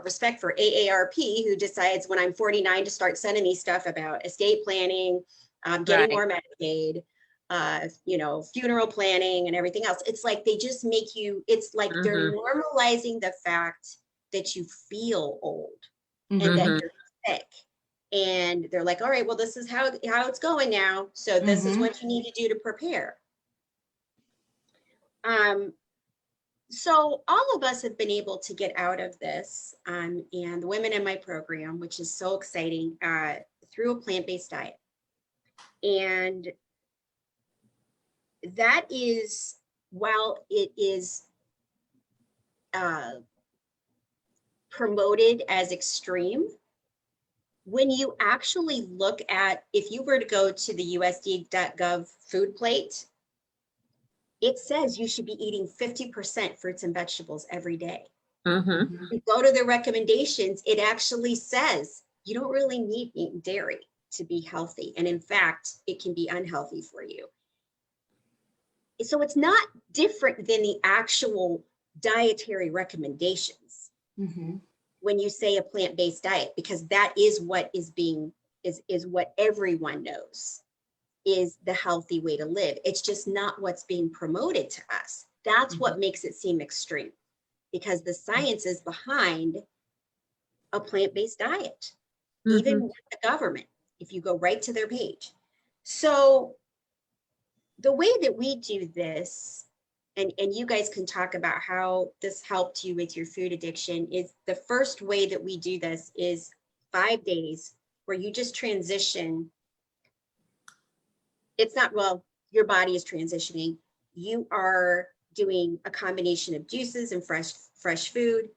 respect for AARP, who decides when I'm 49 to start sending me stuff about estate planning, getting more Medicaid, funeral planning and everything else. It's like they just make you, it's like they're normalizing the fact that you feel old and that you're sick. And they're like, all right, well, this is how it's going now. So this is what you need to do to prepare. So all of us have been able to get out of this, and the women in my program, which is so exciting, through a plant-based diet. And that is, while it is promoted as extreme, when you actually look at, if you were to go to the USDA.gov food plate, it says you should be eating 50% fruits and vegetables every day. You go to the recommendations, it actually says you don't really need meat and dairy to be healthy. And in fact, it can be unhealthy for you. So it's not different than the actual dietary recommendations when you say a plant-based diet, because that is what is what everyone knows is the healthy way to live. It's just not what's being promoted to us. That's what makes it seem extreme, because the science is behind a plant-based diet, even with the government, if you go right to their page. So the way that we do this, and you guys can talk about how this helped you with your food addiction, is the first way that we do this is 5 days where you just transition. It's not, well, your body is transitioning. You are doing a combination of juices and fresh food,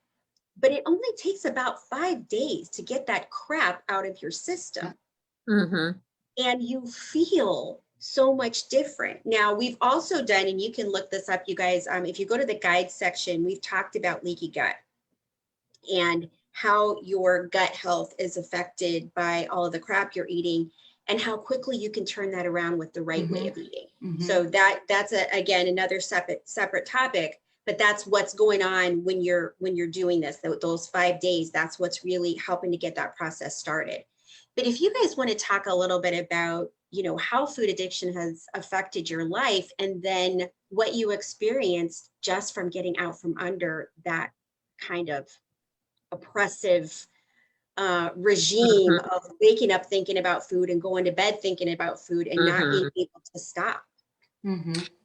but it only takes about 5 days to get that crap out of your system. And you feel so much different. Now, we've also done, and you can look this up, you guys, if you go to the guide section, we've talked about leaky gut and how your gut health is affected by all of the crap you're eating, and how quickly you can turn that around with the right way of eating. So that's again another separate topic, but that's what's going on when you're doing this. Those 5 days, that's what's really helping to get that process started. But if you guys want to talk a little bit about, how food addiction has affected your life, and then what you experienced just from getting out from under that kind of oppressive regime of waking up thinking about food and going to bed thinking about food and not being able to stop.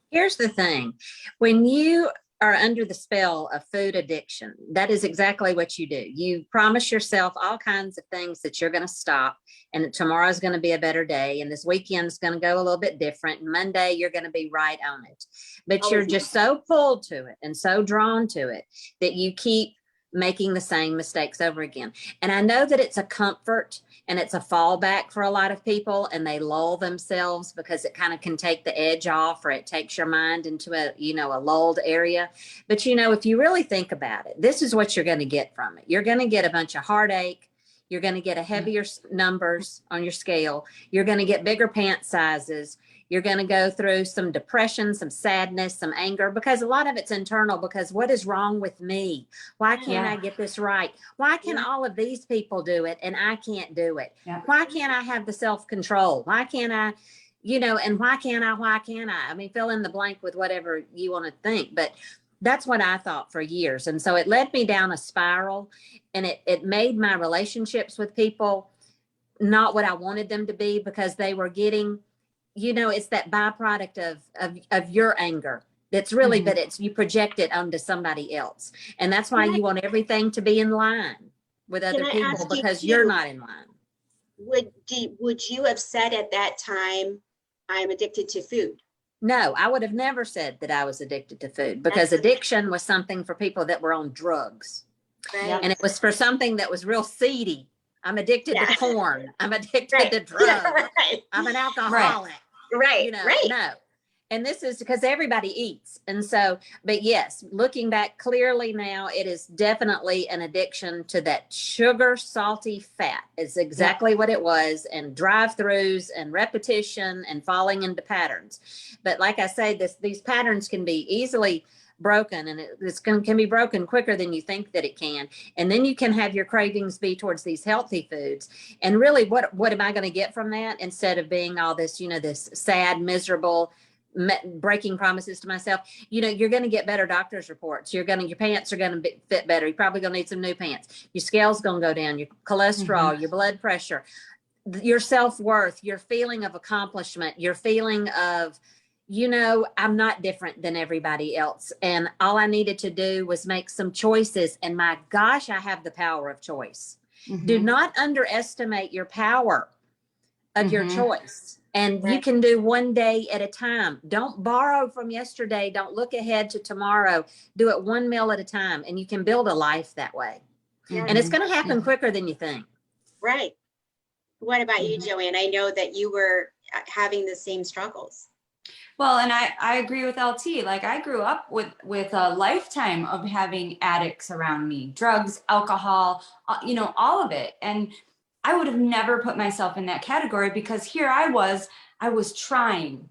Here's the thing. When you are under the spell of food addiction, that is exactly what you do. You promise yourself all kinds of things that you're going to stop, and that tomorrow's going to be a better day, and this weekend's going to go a little bit different, and Monday you're going to be right on it. But you're just so pulled to it and so drawn to it that you keep making the same mistakes over again. And I know that it's a comfort and it's a fallback for a lot of people, and they lull themselves because it kind of can take the edge off, or it takes your mind into a lulled area. But if you really think about it, this is what you're going to get from it. You're going to get a bunch of heartache. You're going to get a heavier numbers on your scale. You're going to get bigger pant sizes. You're going to go through some depression, some sadness, some anger, because a lot of it's internal. Because what is wrong with me? Why can't I get this right? Why can all of these people do it and I can't do it? Why can't I have the self-control? Why can't I, and why can't I? I mean, fill in the blank with whatever you want to think. But that's what I thought for years. And so it led me down a spiral, and it made my relationships with people not what I wanted them to be, because they were getting it's that byproduct of your anger. That's really, Mhm. but you project it onto somebody else. And that's why you want everything to be in line with other Can I people, ask you because you're too, not in line. would you have said at that time, I'm addicted to food? No, I would have never said that I was addicted to food, because That's addiction was something for people that were on drugs. right. And it was for something that was real seedy. I'm addicted Yeah. to porn. I'm addicted Right. to Yeah, drugs. right. I'm an alcoholic. Right. Right. No. And this is because everybody eats. And so, but yes, looking back clearly now, it is definitely an addiction to that sugar, salty fat. It's exactly what it was, and drive-throughs and repetition and falling into patterns. But like I say, these patterns can be easily broken, and can be broken quicker than you think that it can. And then you can have your cravings be towards these healthy foods. And really, what am I going to get from that, instead of being all this, this sad, miserable, breaking promises to myself? You're going to get better doctor's reports. Your pants are going to fit better. You're probably going to need some new pants. Your scale's going to go down. Your cholesterol, your blood pressure, your self-worth, your feeling of accomplishment, your feeling of, I'm not different than everybody else. And all I needed to do was make some choices. And my gosh, I have the power of choice. Do not underestimate your power of your choice. And you can do one day at a time. Don't borrow from yesterday. Don't look ahead to tomorrow. Do it one meal at a time, and you can build a life that way. And it's going to happen quicker than you think. Right. What about you, Joanne? I know that you were having the same struggles. Well, and I agree with LT. Like, I grew up with a lifetime of having addicts around me, drugs, alcohol, all of it. And I would have never put myself in that category, because here I was trying,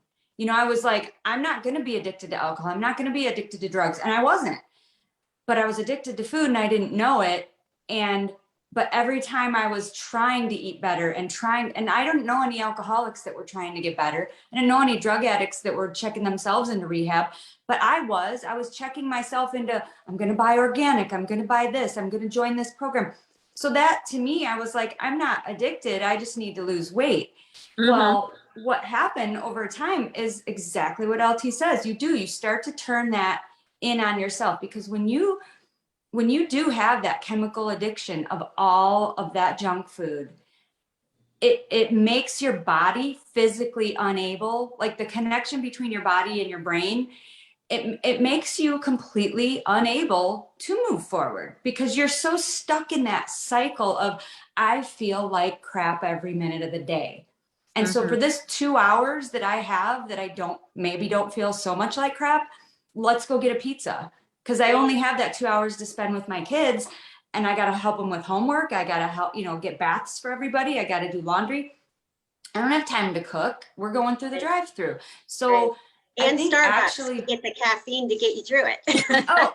I was like, I'm not going to be addicted to alcohol. I'm not going to be addicted to drugs. And I wasn't, but I was addicted to food and I didn't know it. But every time I was trying to eat better and I don't know any alcoholics that were trying to get better. I didn't know any drug addicts that were checking themselves into rehab, but I was checking myself into, I'm going to buy organic. I'm going to buy this. I'm going to join this program. So that, to me, I was like, I'm not addicted. I just need to lose weight. Well, what happened over time is exactly what LT says. You start to turn that in on yourself, because when you do have that chemical addiction of all of that junk food, it makes your body physically unable, like the connection between your body and your brain, it makes you completely unable to move forward, because you're so stuck in that cycle of, I feel like crap every minute of the day. And so for this 2 hours that I have that I don't feel so much like crap, let's go get a pizza. Because I only have that 2 hours to spend with my kids, and I got to help them with homework. I got to help, get baths for everybody. I got to do laundry. I don't have time to cook. We're going through the drive-through. So And I think Starbucks actually to get the caffeine to get you through it.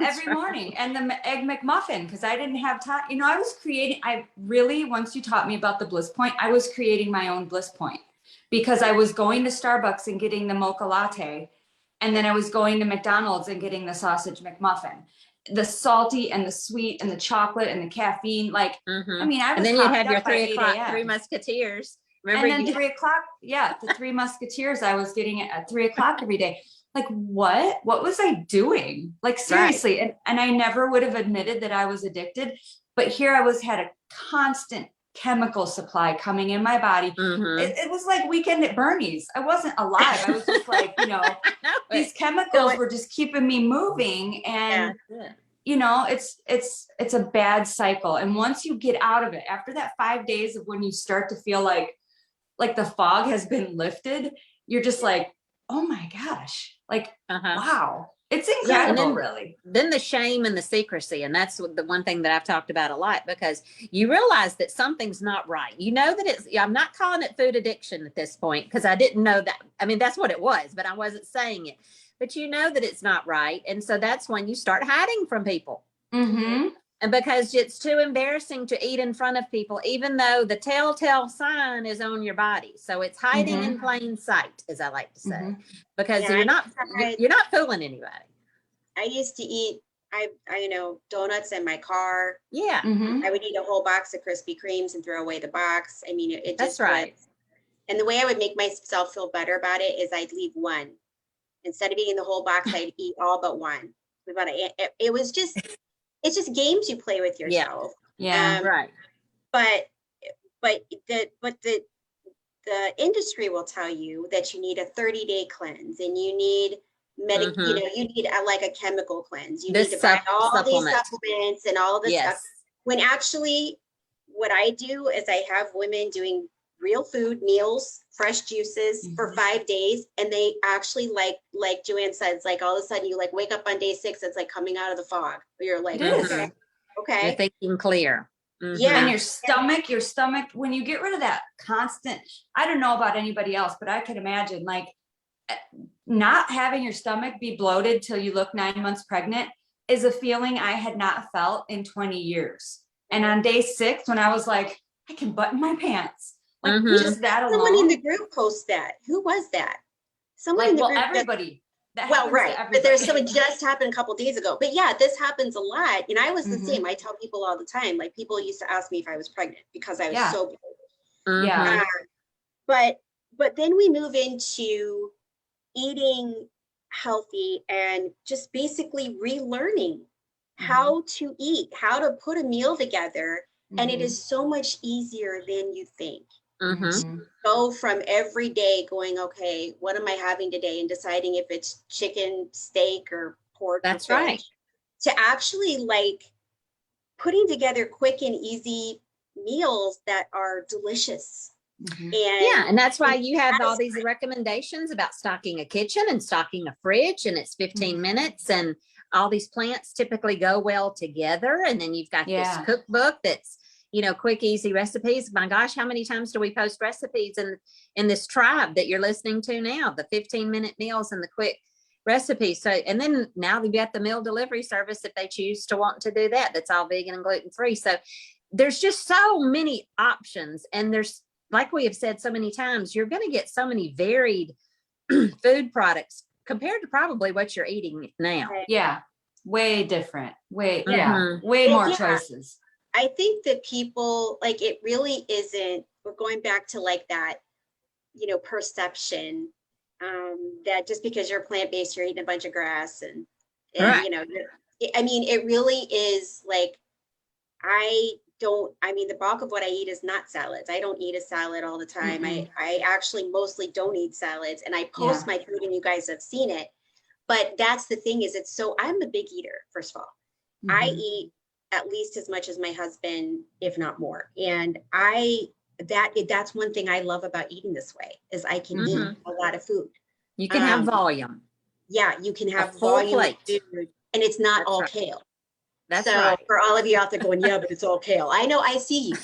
every morning, and the egg McMuffin, because I didn't have time. Once you taught me about the bliss point, I was creating my own bliss point, because I was going to Starbucks and getting the mocha latte. And then I was going to McDonald's and getting the sausage McMuffin, the salty and the sweet and the chocolate and the caffeine. Like, I was and then you'd have your up by 3 o'clock 8 a.m. Three Musketeers. Remember, and then 3 o'clock, the Three Musketeers I was getting at 3 o'clock every day. Like, what was I doing? Like, seriously. And I never would have admitted that I was addicted, but here I had a constant chemical supply coming in my body. It was like Weekend at Bernie's. I wasn't alive. I was just like, these chemicals were just keeping me moving. And, it's a bad cycle. And once you get out of it, after that 5 days of when you start to feel like the fog has been lifted, you're just like, oh my gosh, like, wow. It's incredible, really. Then the shame and the secrecy. And that's the one thing that I've talked about a lot, because you realize that something's not right. You know that I'm not calling it food addiction at this point, because I didn't know that. I mean, that's what it was, but I wasn't saying it. But you know that it's not right. And so that's when you start hiding from people. And because it's too embarrassing to eat in front of people, even though the telltale sign is on your body. So it's hiding in plain sight, as I like to say, because you're not fooling anybody. I used to eat, donuts in my car. Yeah. I would eat a whole box of Krispy Kremes and throw away the box. I mean, it just That's right. And the way I would make myself feel better about it is I'd leave one. Instead of eating the whole box, I'd eat all but one. It was just, it's just games you play with yourself. Yeah. Right. But the industry will tell you that you need a 30-day cleanse, and you need you know, you need like a chemical cleanse. You need to buy all these supplements and all this stuff. When actually, what I do is I have women doing real food meals, fresh juices for 5 days, and they actually like Joanne says, like all of a sudden you like wake up on day 6, it's like coming out of the fog. You're like, okay, you're thinking clear. Yeah. And your stomach, when you get rid of that constant, I don't know about anybody else, but I could imagine like not having your stomach be bloated till you look 9 months pregnant is a feeling I had not felt in 20 years. And on day 6, when I was like, I can button my pants. Like just that alone. Someone in the group post that. Who was that? Someone like, in the well, group. Everybody. Well, right. But there's someone just happened a couple days ago. But yeah, this happens a lot. And I was the same. I tell people all the time, like people used to ask me if I was pregnant because I was so bloated. Yeah. But then we move into eating healthy and just basically relearning how to eat, how to put a meal together. And it is so much easier than you think. To go from every day going, okay, what am I having today? And deciding if it's chicken, steak, or pork. That's right. To actually like putting together quick and easy meals that are delicious. And that's why you have all these recommendations about stocking a kitchen and stocking a fridge, and it's 15 minutes, and all these plants typically go well together. And then you've got this cookbook that's, you know, quick, easy recipes. My gosh, how many times do we post recipes in this tribe that you're listening to now, the 15-minute meals and the quick recipes. So, and then now they've got the meal delivery service if they choose to want to do that. That's all vegan and gluten-free. So there's just so many options. And there's, like we have said so many times, you're going to get so many varied food products compared to probably what you're eating now. Yeah. Way different. Way more choices. I think that people, like, it really isn't, we're going back to like that, you know, perception that just because you're plant-based, you're eating a bunch of grass and you know, I mean, it really is like, the bulk of what I eat is not salads. I don't eat a salad all the time. I actually mostly don't eat salads, and I post my food and you guys have seen it. But that's the thing is I'm a big eater, first of all. I eat at least as much as my husband, if not more. And that's one thing I love about eating this way is I can eat a lot of food. You can have volume. Yeah, you can have volume of food, and it's not all kale. That's so right. For all of you out there going, yeah, but it's all kale. I know, I see you.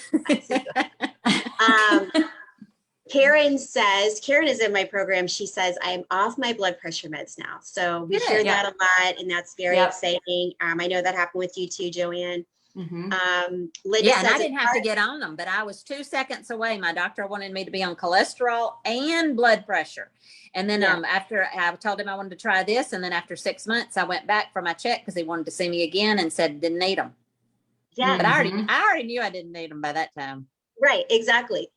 Karen is in my program. She says, I am off my blood pressure meds now. So we hear that a lot, and that's very exciting. I know that happened with you too, Joanne. Linda says, and I didn't have to get on them, but I was 2 seconds away. My doctor wanted me to be on cholesterol and blood pressure. And then after I told him I wanted to try this, and then after 6 months, I went back for my check because he wanted to see me again and said didn't need them. Yeah, but I already knew I didn't need them by that time. Right, exactly.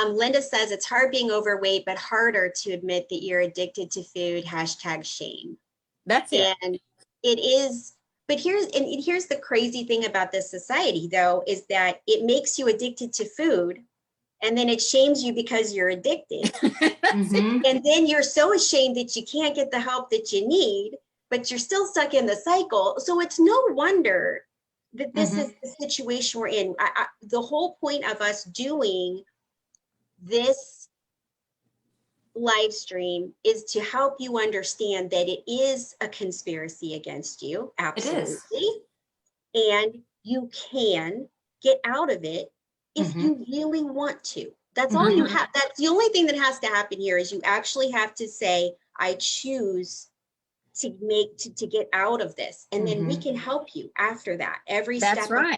Linda says it's hard being overweight, but harder to admit that you're addicted to food. #shame. That's it. And it is. But here's the crazy thing about this society, though, is that it makes you addicted to food, and then it shames you because you're addicted. And then you're so ashamed that you can't get the help that you need, but you're still stuck in the cycle. So it's no wonder that this is the situation we're in. The whole point of us doing this live stream is to help you understand that it is a conspiracy against you. Absolutely. And you can get out of it if you really want to. That's all you have. That's the only thing that has to happen here is you actually have to say, I choose to get out of this. And then we can help you after that every step of the way.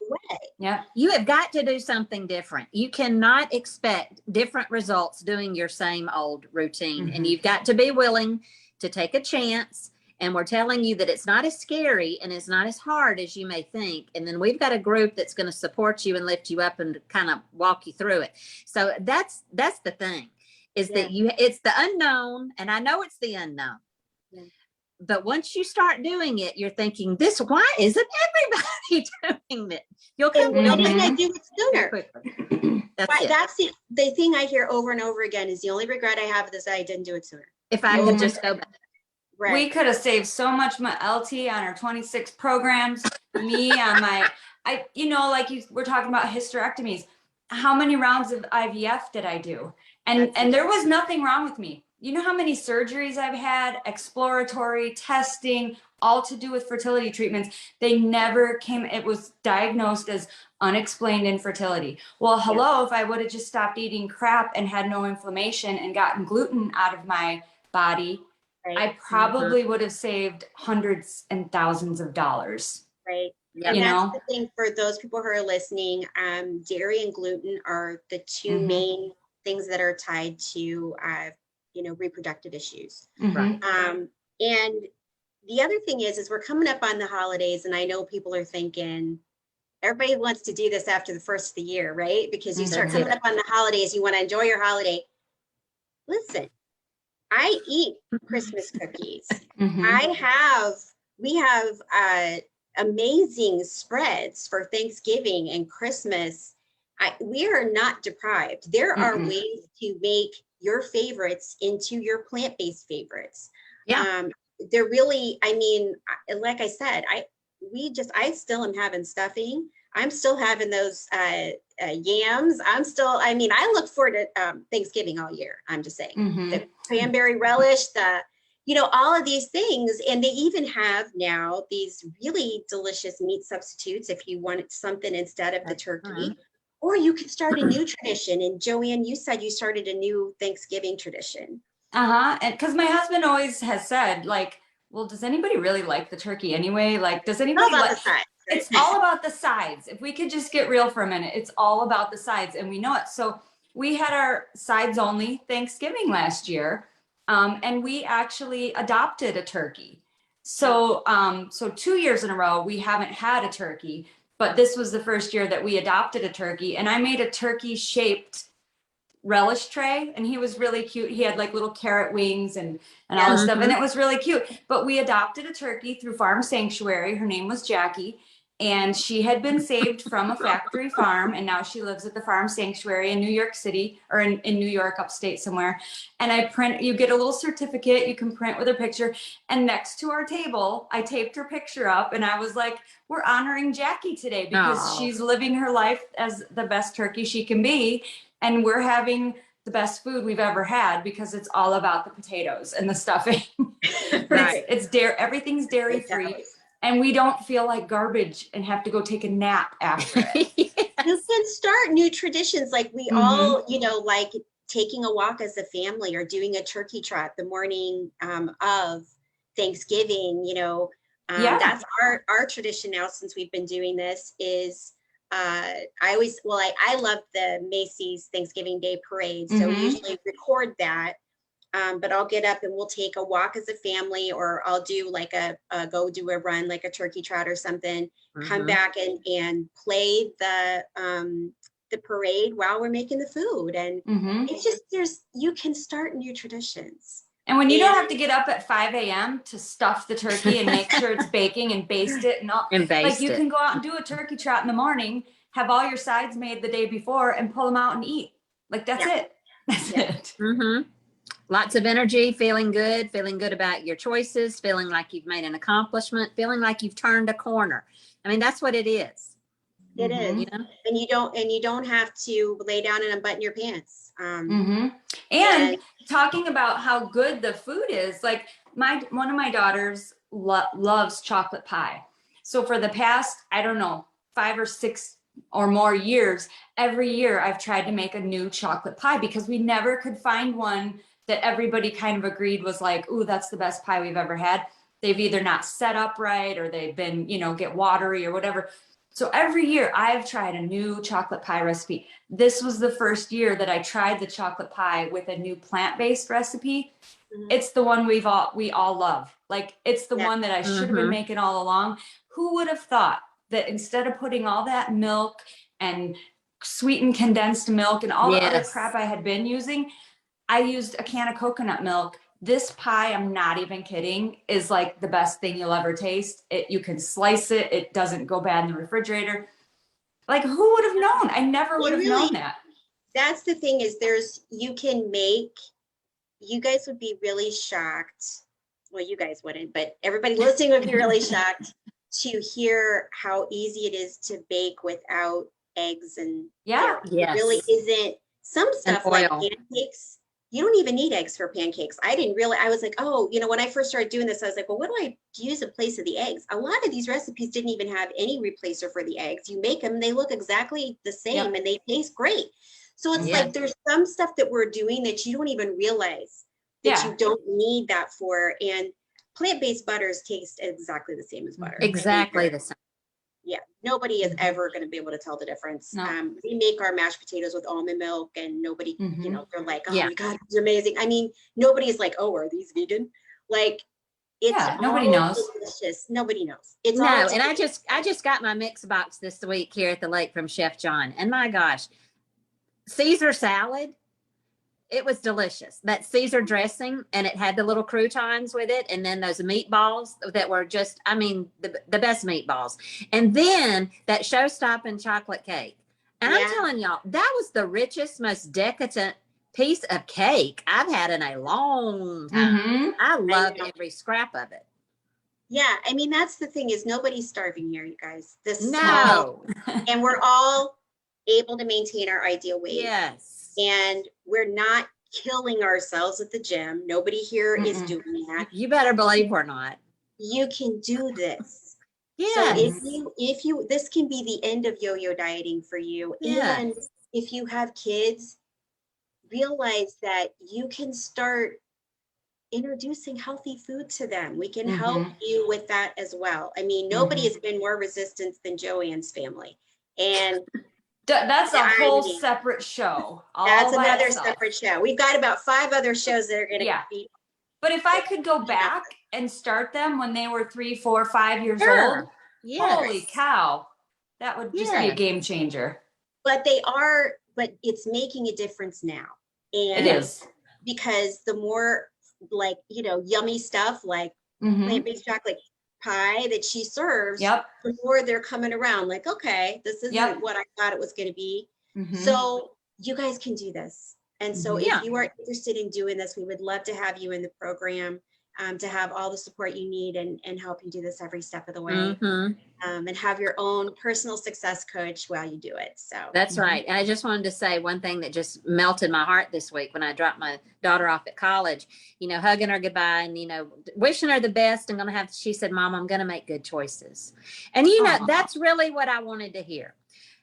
Yeah. You have got to do something different. You cannot expect different results doing your same old routine. And you've got to be willing to take a chance. And we're telling you that it's not as scary and it's not as hard as you may think. And then we've got a group that's going to support you and lift you up and kind of walk you through it. So that's the thing is Yeah. that it's the unknown, and I know it's the unknown. Yeah. But once you start doing it, you're thinking, why isn't everybody doing it? You'll come And why to didn't I Mhm. do it very sooner? quickly. That's Why, it. that's the thing I hear over and over again is the only regret I have is I didn't do it sooner. If I Mhm. could just go back. Right. We could have saved so much my LT on our 26 programs. Me on my, like we're talking about hysterectomies. How many rounds of IVF did I do? And there was nothing wrong with me. You know how many surgeries I've had, exploratory testing, all to do with fertility treatments. They never came, it was diagnosed as unexplained infertility. Well, hello, if I would have just stopped eating crap and had no inflammation and gotten gluten out of my body, Right. I probably would have saved hundreds and thousands of dollars. Right. Yeah. And You that's know? the thing for those people who are listening. Dairy and gluten are the two Mhm. main things that are tied to, reproductive issues. Mhm. And the other thing is we're coming up on the holidays, and I know people are thinking, everybody wants to do this after the first of the year, right? Because you start That's coming it. up on the holidays, you want to enjoy your holiday. Listen, I eat Christmas cookies. Mhm. We have amazing spreads for Thanksgiving and Christmas. We are not deprived. There are Mm-mm. ways to make your favorites into your plant-based favorites. Yeah. They're really, like I said, I still am having stuffing. I'm still having those yams. I look forward to Thanksgiving all year. I'm just saying. Mhm. The cranberry relish, all of these things. And they even have now these really delicious meat substitutes if you want something instead of the turkey. Or you could start a new tradition. And Joanne, you said you started a new Thanksgiving tradition. And because my husband always has said, like, well, does anybody really like the turkey anyway? Like, does How anybody about like the sides? it's all about the sides. If we could just get real for a minute, it's all about the sides, and we know it. So we had our sides only Thanksgiving last year, and we actually adopted a turkey. So 2 years in a row we haven't had a turkey, but this was the first year that we adopted a turkey, and I made a turkey shaped relish tray, and he was really cute. He had like little carrot wings and all this stuff, and it was really cute. But we adopted a turkey through Farm Sanctuary. Her name was Jackie, and she had been saved from a factory farm, and now she lives at the Farm Sanctuary in New York City, or in New York upstate somewhere. And you get a little certificate you can print with her picture, and next to our table I taped her picture up, and I was like, we're honoring Jackie today because she's living her life as the best turkey she can be, and we're having the best food we've ever had because it's all about the potatoes and the stuffing. Right. It's dairy, everything's dairy free, and we don't feel like garbage and have to go take a nap after it. You can start new traditions, like we all, like taking a walk as a family or doing a turkey trot the morning of Thanksgiving. That's our tradition now since we've been doing this. Is I love the Macy's Thanksgiving Day parade, so we usually record that. But I'll get up and we'll take a walk as a family, or I'll do like go do a run, like a turkey trot or something, come back and play the parade while we're making the food. And it's just, you can start new traditions. And when you don't have to get up at 5 a.m. to stuff the turkey and make sure it's baking and baste it and all, like you can go out and do a turkey trot in the morning, have all your sides made the day before, and pull them out and eat. Like that's it. That's it. Lots of energy, feeling good about your choices, feeling like you've made an accomplishment, feeling like you've turned a corner. I mean, that's what it is. It is. And you don't have to lay down and unbutton your pants. And talking about how good the food is, like one of my daughters loves chocolate pie. So for the past, I don't know, 5 or 6 or more years, every year I've tried to make a new chocolate pie because we never could find one that everybody kind of agreed was like, ooh, that's the best pie we've ever had. They've either not set up right, or they've been, get watery or whatever. So every year I've tried a new chocolate pie recipe. This was the first year that I tried the chocolate pie with a new plant-based recipe. It's the one we all love. Like it's the one that I should have been making all along. Who would have thought that instead of putting all that milk and sweetened condensed milk and all the other crap I had been using, I used a can of coconut milk. This pie, I'm not even kidding, is like the best thing you'll ever taste. You can slice it. It doesn't go bad in the refrigerator. Like, who would have known? I never would have known that. That's the thing is you guys would be really shocked. Well, you guys wouldn't, but everybody listening would be really shocked to hear how easy it is to bake without eggs and Yeah. it really isn't. Some stuff like pancakes, you don't even need eggs for pancakes. I didn't really, I was like, oh, when I first started doing this, I was like, well, what do I use in place of the eggs? A lot of these recipes didn't even have any replacer for the eggs. You make them, they look exactly the same and they taste great. So it's like, there's some stuff that we're doing that you don't even realize that you don't need that for. And plant-based butters taste exactly the same as butter. Exactly the same. Yeah, nobody is ever going to be able to tell the difference. No. We make our mashed potatoes with almond milk, and nobody, they're like, oh my God, it's amazing. I mean, nobody's like, oh, are these vegan? Like, it's nobody knows. Delicious. Nobody knows. It's and I just got my mix box this week here at the lake from Chef John, and my gosh, Caesar salad. It was delicious. That Caesar dressing, and it had the little croutons with it, and then those meatballs that were just, I mean, the best meatballs. And then that show-stopping chocolate cake. And I'm telling y'all, that was the richest, most decadent piece of cake I've had in a long time. I loved every scrap of it. Yeah, I mean, that's the thing is nobody's starving here, you guys. This is and we're all able to maintain our ideal weight. Yes. And we're not killing ourselves at the gym. Nobody here is doing that. You better believe we're not. You can do this. Yes. So if you, this can be the end of yo-yo dieting for you. Yes. And if you have kids, realize that you can start introducing healthy food to them. We can help you with that as well. I mean, nobody has been more resistant than Joanne's family. And that's a whole separate show. That's another separate show. We've got about 5 other shows that are going to be. But if I could go back and start them when they were 3, 4, 5 years old, holy cow, that would just be a game changer. But it's making a difference now. And it is. Because the more yummy stuff like plant-based chocolate pie that she serves, the more they're coming around like, okay, this isn't what I thought it was going to be. So you guys can do this. And so if you are interested in doing this, we would love to have you in the program, to have all the support you need and help you do this every step of the way, and have your own personal success coach while you do it. So that's right. And I just wanted to say one thing that just melted my heart this week when I dropped my daughter off at college, hugging her goodbye and, wishing her the best and she said, Mom, I'm going to make good choices. And, that's really what I wanted to hear.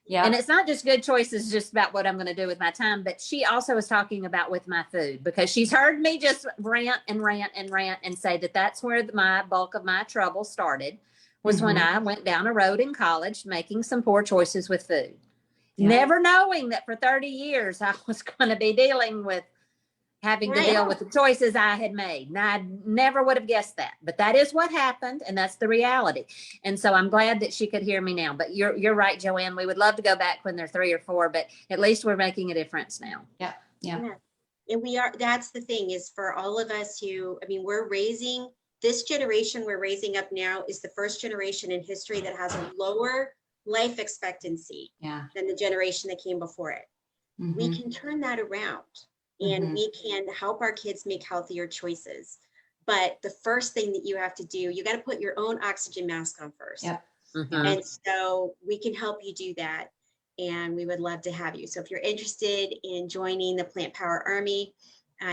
Yeah. And it's not just good choices, just about what I'm going to do with my time, but she also was talking about with my food, because she's heard me just rant and say that that's where my bulk of my trouble started, was when I went down a road in college, making some poor choices with food, never knowing that for 30 years I was going to be dealing with having to deal with the choices I had made. And I never would have guessed that, but that is what happened. And that's the reality. And so I'm glad that she could hear me now, but you're right, Joanne. We would love to go back when they're 3 or 4, but at least we're making a difference now. Yeah. And that's the thing is for all of us we're raising this generation we're raising up now is the first generation in history that has a lower life expectancy than the generation that came before it. We can turn that around. And we can help our kids make healthier choices. But the first thing that you have to do, you got to put your own oxygen mask on first. And so we can help you do that. And we would love to have you. So if you're interested in joining the Plant Power Army,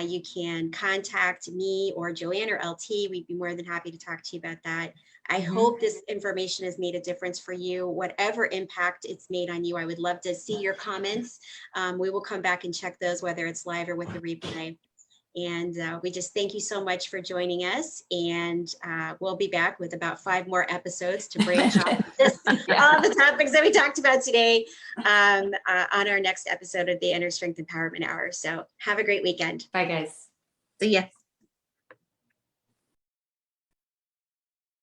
you can contact me or Joanne or LT. We'd be more than happy to talk to you about that. I hope this information has made a difference for you, whatever impact it's made on you. I would love to see your comments. We will come back and check those, whether it's live or with the replay. And we just thank you so much for joining us. And we'll be back with about 5 more episodes to branch off all the topics that we talked about today on our next episode of the InnerStrength Empowerment Hour. So have a great weekend. Bye, guys. See ya.